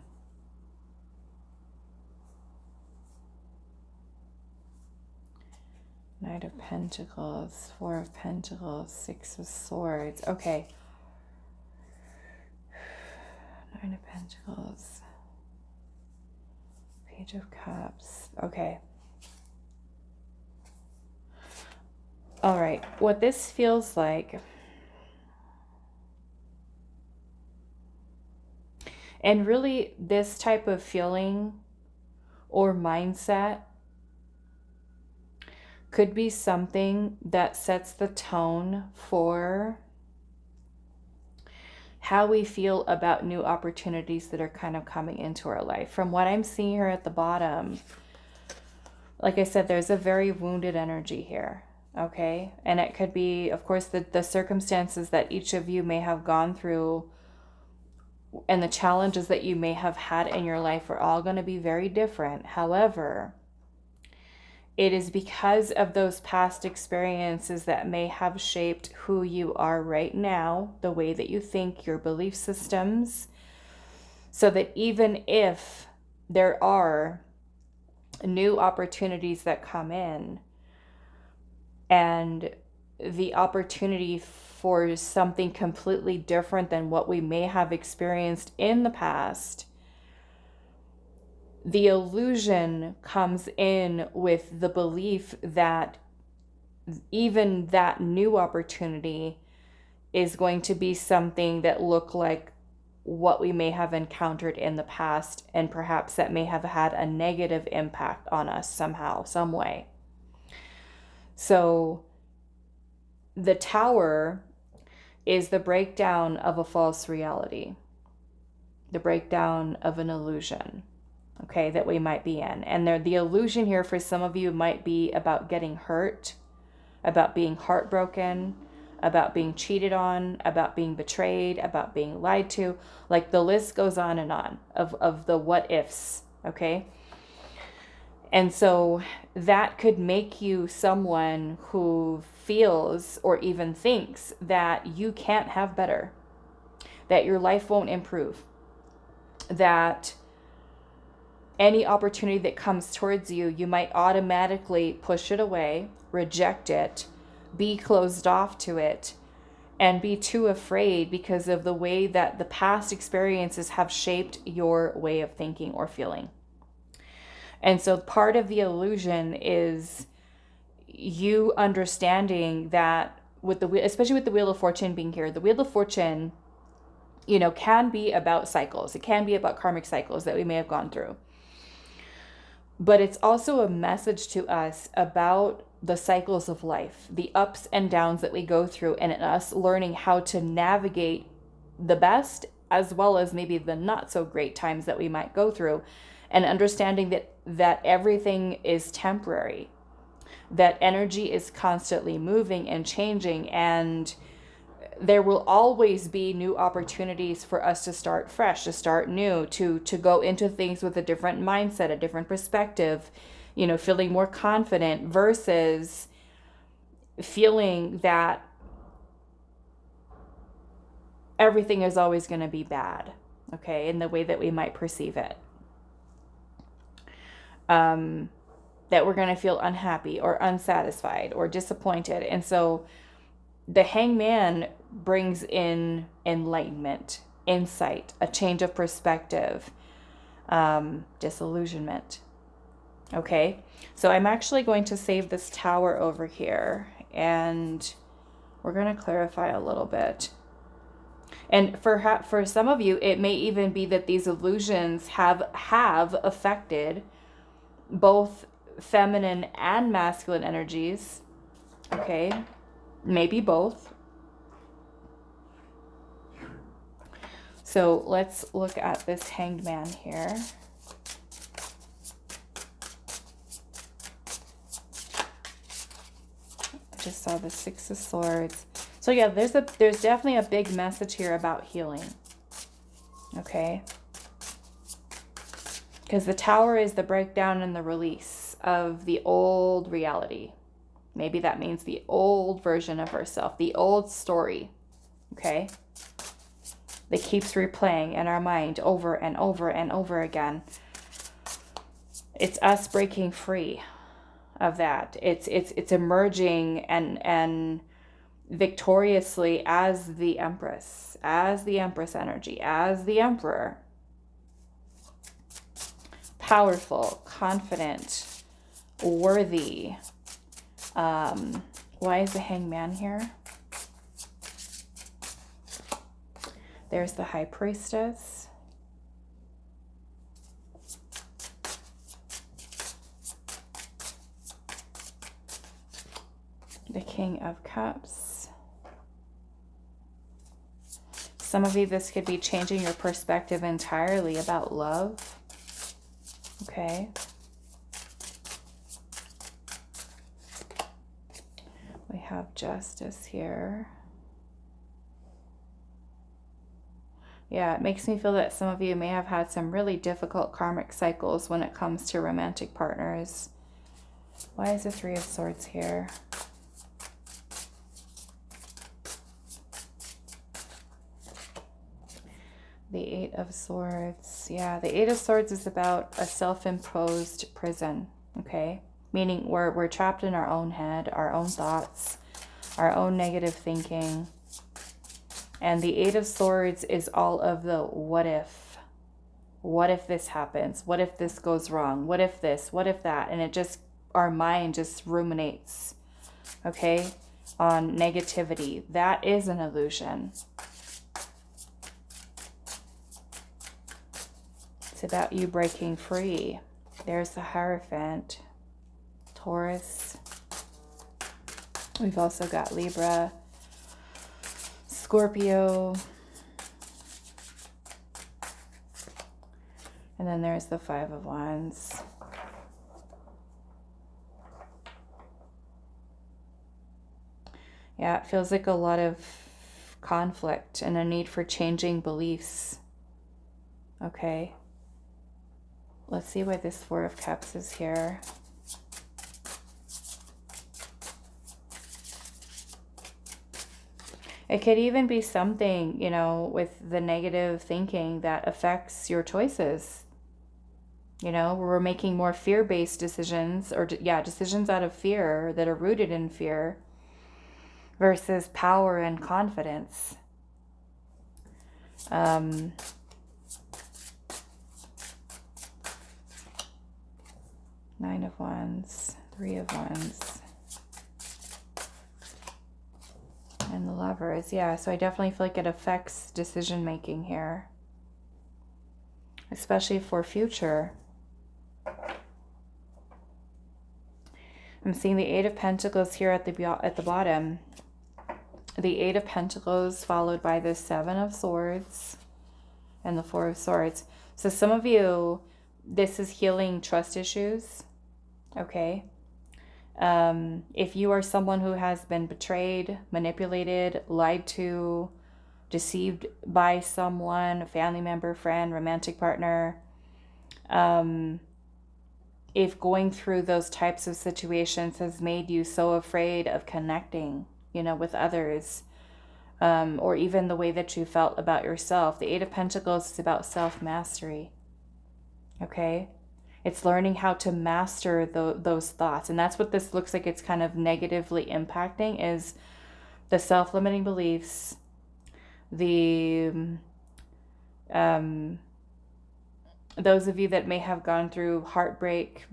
Knight of Pentacles, Four of Pentacles, Six of Swords. Okay. Nine of Pentacles. Page of Cups. Okay. All right. What this feels like, and really this type of feeling or mindset could be something that sets the tone for how we feel about new opportunities that are kind of coming into our life. From what I'm seeing here at the bottom, like I said, there's a very wounded energy here, okay? And it could be, of course, the circumstances that each of you may have gone through and the challenges that you may have had in your life are all going to be very different. However, it is because of those past experiences that may have shaped who you are right now, the way that you think, your belief systems, so that even if there are new opportunities that come in and the opportunity for something completely different than what we may have experienced in the past, the illusion comes in with the belief that even that new opportunity is going to be something that look like what we may have encountered in the past, and perhaps that may have had a negative impact on us somehow, some way. So the Tower is the breakdown of a false reality, the breakdown of an illusion, okay, that we might be in. And the illusion here for some of you might be about getting hurt, about being heartbroken, about being cheated on, about being betrayed, about being lied to. Like the list goes on and on of the what ifs, okay? And so that could make you someone who feels or even thinks that you can't have better, that your life won't improve, that any opportunity that comes towards you, you might automatically push it away, reject it, be closed off to it, and be too afraid because of the way that the past experiences have shaped your way of thinking or feeling. And so part of the illusion is you understanding that with especially with the Wheel of Fortune being here, the Wheel of Fortune, can be about cycles. It can be about karmic cycles that we may have gone through. But it's also a message to us about the cycles of life, the ups and downs that we go through, and us learning how to navigate the best as well as maybe the not so great times that we might go through, and understanding that everything is temporary, that energy is constantly moving and changing, and there will always be new opportunities for us to start fresh, to start new, to go into things with a different mindset, a different perspective, feeling more confident versus feeling that everything is always going to be bad, okay, in the way that we might perceive it. That we're going to feel unhappy or unsatisfied or disappointed. And so the Hangman brings in enlightenment, insight, a change of perspective, disillusionment. Okay, so I'm actually going to save this tower over here, and we're going to clarify a little bit. And for some of you, it may even be that these illusions have affected both feminine and masculine energies. Okay, maybe both. So let's look at this Hanged Man here. I just saw the Six of Swords. So yeah, there's definitely a big message here about healing. Okay? Because the Tower is the breakdown and the release of the old reality. Maybe that means the old version of herself, the old story. Okay? That keeps replaying in our mind over and over and over again. It's us breaking free of that. It's emerging and victoriously as the Empress energy, as the Emperor. Powerful, confident, worthy. Why is the Hanged Man here? There's the High Priestess. The King of Cups. Some of you, this could be changing your perspective entirely about love. Okay. We have Justice here. Yeah, it makes me feel that some of you may have had some really difficult karmic cycles when it comes to romantic partners. Why is the Three of Swords here? The Eight of Swords. Yeah, the Eight of Swords is about a self-imposed prison, okay? Meaning we're trapped in our own head, our own thoughts, our own negative thinking. And the Eight of Swords is all of the what if. What if this happens? What if this goes wrong? What if this? What if that? And it just, our mind just ruminates, okay, on negativity. That is an illusion. It's about you breaking free. There's the Hierophant, Taurus. We've also got Libra, Scorpio, and then there's the Five of Wands. Yeah, it feels like a lot of conflict and a need for changing beliefs. Okay. Let's see why this Four of Cups is here. It could even be something, you know, with the negative thinking that affects your choices. You know, we're making more fear-based decisions, or yeah, decisions out of fear that are rooted in fear versus power and confidence. Nine of Wands, Three of Wands, and the Lovers. Yeah, so I definitely feel like it affects decision making here, especially for future. I'm seeing the Eight of Pentacles here at the bottom. The Eight of Pentacles followed by the Seven of Swords and the Four of Swords. So some of you, this is healing trust issues. Okay. If you are someone who has been betrayed, manipulated, lied to, deceived by someone, a family member, friend, romantic partner, if going through those types of situations has made you so afraid of connecting, you know, with others, or even the way that you felt about yourself, the Eight of Pentacles is about self-mastery. Okay. It's learning how to master those thoughts. And that's what this looks like it's kind of negatively impacting, is the self-limiting beliefs, the those of you that may have gone through heartbreak,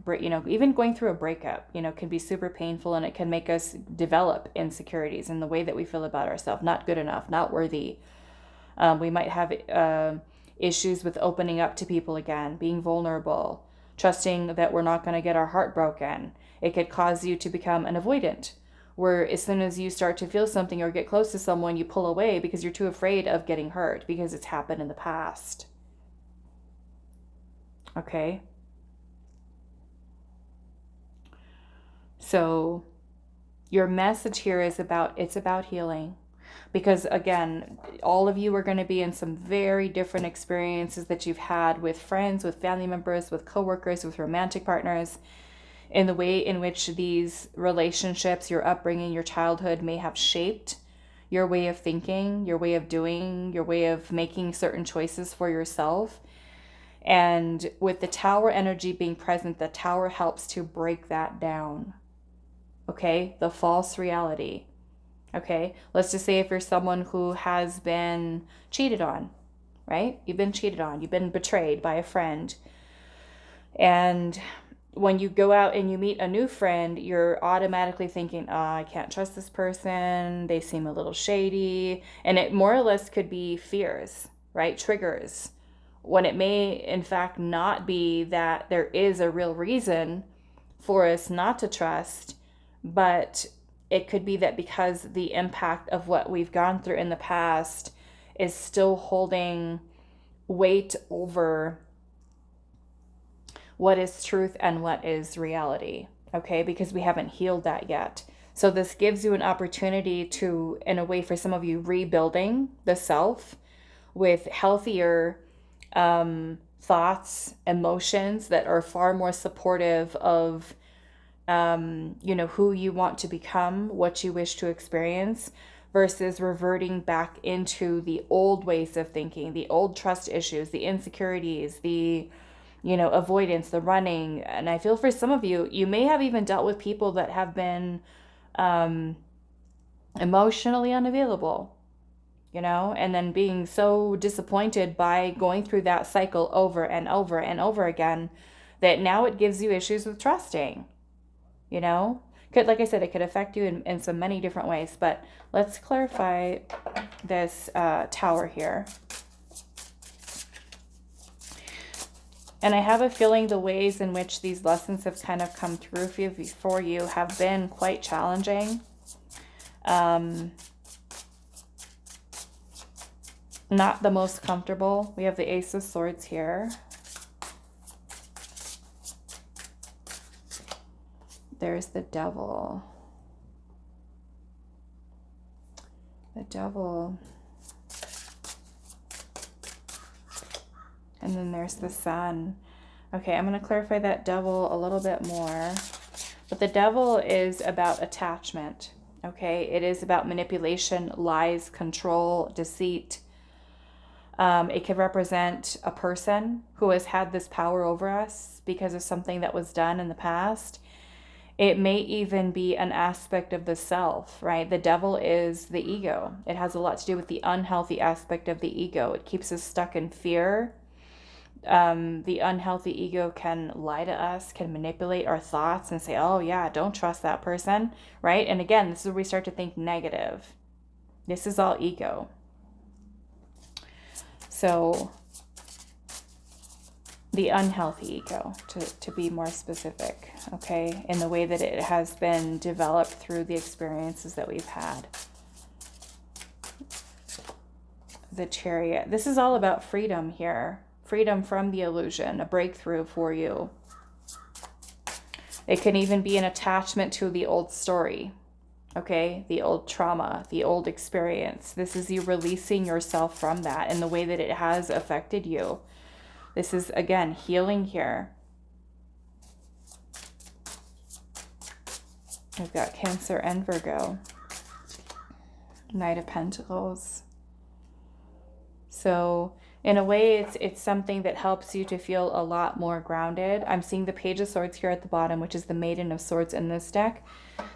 even going through a breakup, can be super painful, and it can make us develop insecurities in the way that we feel about ourselves. Not good enough, not worthy. We might have issues with opening up to people again, being vulnerable, trusting that we're not going to get our heart broken. It could cause you to become an avoidant, where as soon as you start to feel something or get close to someone, you pull away because you're too afraid of getting hurt because it's happened in the past. Okay? So your message here is it's about healing. Because again, all of you are going to be in some very different experiences that you've had with friends, with family members, with coworkers, with romantic partners, in the way in which these relationships, your upbringing, your childhood may have shaped your way of thinking, your way of doing, your way of making certain choices for yourself. And with the Tower energy being present, the Tower helps to break that down. Okay? The false reality. Okay? Let's just say if you're someone who has been cheated on, right? You've been cheated on. You've been betrayed by a friend. And when you go out and you meet a new friend, you're automatically thinking, oh, I can't trust this person. They seem a little shady. And it more or less could be fears, right? Triggers. When it may, in fact, not be that there is a real reason for us not to trust, but it could be that because the impact of what we've gone through in the past is still holding weight over what is truth and what is reality, okay? Because we haven't healed that yet. So this gives you an opportunity to, in a way, for some of you, rebuilding the self with healthier thoughts, emotions that are far more supportive of, who you want to become, what you wish to experience, versus reverting back into the old ways of thinking, the old trust issues, the insecurities, the, avoidance, the running. And I feel for some of you, you may have even dealt with people that have been emotionally unavailable, and then being so disappointed by going through that cycle over and over and over again that now it gives you issues with trusting, like I said, it could affect you in so many different ways. But let's clarify this Tower here. And I have a feeling the ways in which these lessons have kind of come through for you have been quite challenging. Not the most comfortable. We have the Ace of Swords here. There's the Devil. The Devil. And then there's the Sun. Okay, I'm going to clarify that Devil a little bit more. But the Devil is about attachment. Okay, it is about manipulation, lies, control, deceit. It could represent a person who has had this power over us because of something that was done in the past. It may even be an aspect of the self, right? The Devil is the ego. It has a lot to do with the unhealthy aspect of the ego. It keeps us stuck in fear. The unhealthy ego can lie to us, can manipulate our thoughts and say, oh yeah, don't trust that person, right? And again, this is where we start to think negative. This is all ego. So the unhealthy ego, to be more specific, okay, in the way that it has been developed through the experiences that we've had. The Chariot. This is all about freedom here. Freedom from the illusion, a breakthrough for you. It can even be an attachment to the old story, okay, the old trauma, the old experience. This is you releasing yourself from that and the way that it has affected you. This is, again, healing here. We've got Cancer and Virgo. Knight of Pentacles. So In a way, it's something that helps you to feel a lot more grounded. I'm seeing the Page of Swords here at the bottom, which is the Maiden of Swords in this deck.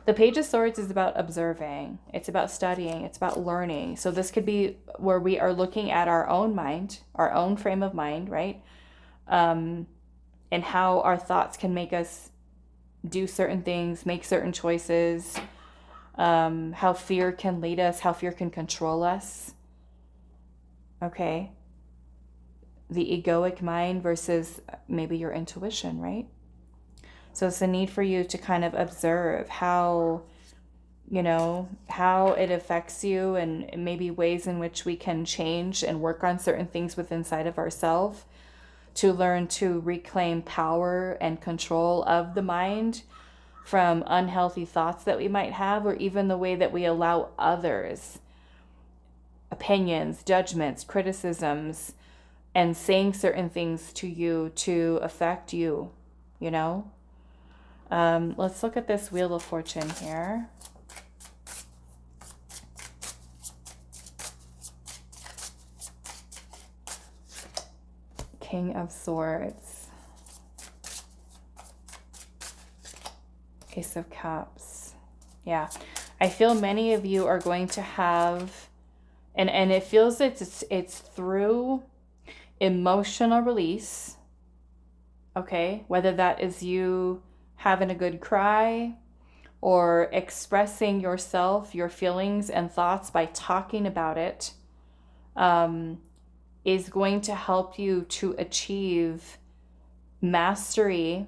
The Page of Swords is about observing. It's about studying. It's about learning. So this could be where we are looking at our own mind, our own frame of mind, right? And how our thoughts can make us do certain things, make certain choices, how fear can lead us, how fear can control us. Okay. The egoic mind versus maybe your intuition, right? So it's a need for you to kind of observe how, how it affects you, and maybe ways in which we can change and work on certain things within inside of ourselves to learn to reclaim power and control of the mind from unhealthy thoughts that we might have, or even the way that we allow others' opinions, judgments, criticisms, and saying certain things to you to affect you, Let's look at this Wheel of Fortune here. King of Swords. Ace of Cups. Yeah. I feel many of you are going to have, and it feels it's through emotional release, okay? Whether that is you having a good cry or expressing yourself, your feelings and thoughts by talking about it, is going to help you to achieve mastery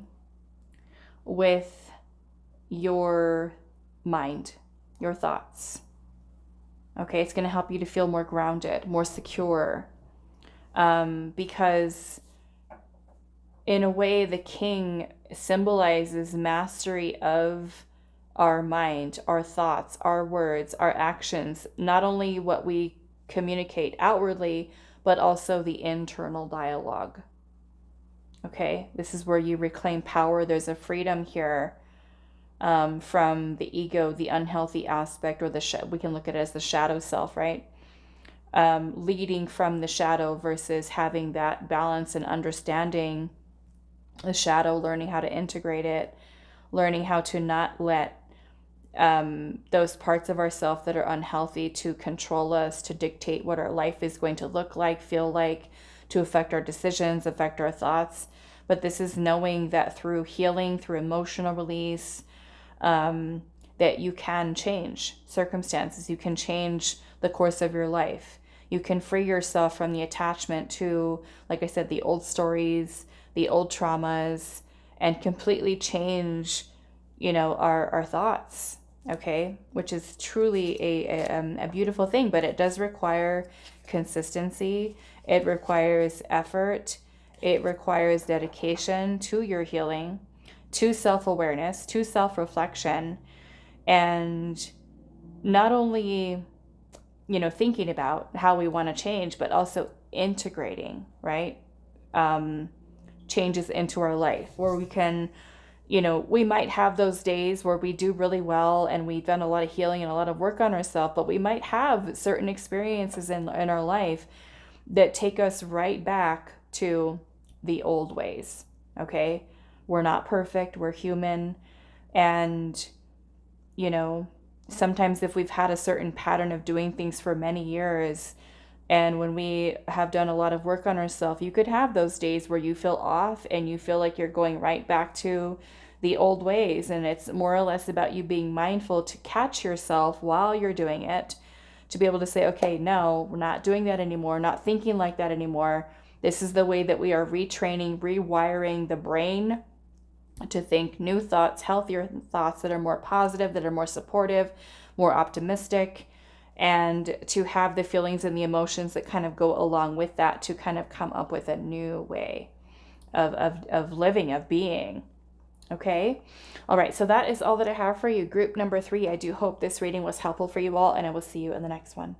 with your mind, your thoughts. Okay, it's going to help you to feel more grounded, more secure. Because in a way, the king symbolizes mastery of our mind, our thoughts, our words, our actions, not only what we communicate outwardly, but also the internal dialogue. Okay, this is where you reclaim power. There's a freedom here from the ego, the unhealthy aspect, or we can look at it as the shadow self, right? Leading from the shadow versus having that balance and understanding the shadow, learning how to integrate it, learning how to not let those parts of ourselves that are unhealthy to control us, to dictate what our life is going to look like, feel like, to affect our decisions, affect our thoughts. But this is knowing that through healing, through emotional release, that you can change circumstances. You can change the course of your life. You can free yourself from the attachment to, like I said, the old stories, the old traumas, and completely change, our thoughts. Okay, which is truly a beautiful thing, but it does require consistency. It requires effort. It requires dedication to your healing, to self-awareness, to self-reflection, and not only, thinking about how we want to change, but also integrating, right? Changes into our life where we can, we might have those days where we do really well and we've done a lot of healing and a lot of work on ourselves, but we might have certain experiences in our life that take us right back to the old ways. Okay, we're not perfect, we're human, and sometimes if we've had a certain pattern of doing things for many years, and when we have done a lot of work on ourselves, you could have those days where you feel off and you feel like you're going right back to the old ways. And it's more or less about you being mindful to catch yourself while you're doing it, to be able to say, okay, no, we're not doing that anymore, not thinking like that anymore. This is the way that we are retraining, rewiring the brain to think new thoughts, healthier thoughts that are more positive, that are more supportive, more optimistic, and to have the feelings and the emotions that kind of go along with that to kind of come up with a new way of living, of being. Okay. All right. So that is all that I have for you. Group number 3. I do hope this reading was helpful for you all, and I will see you in the next one.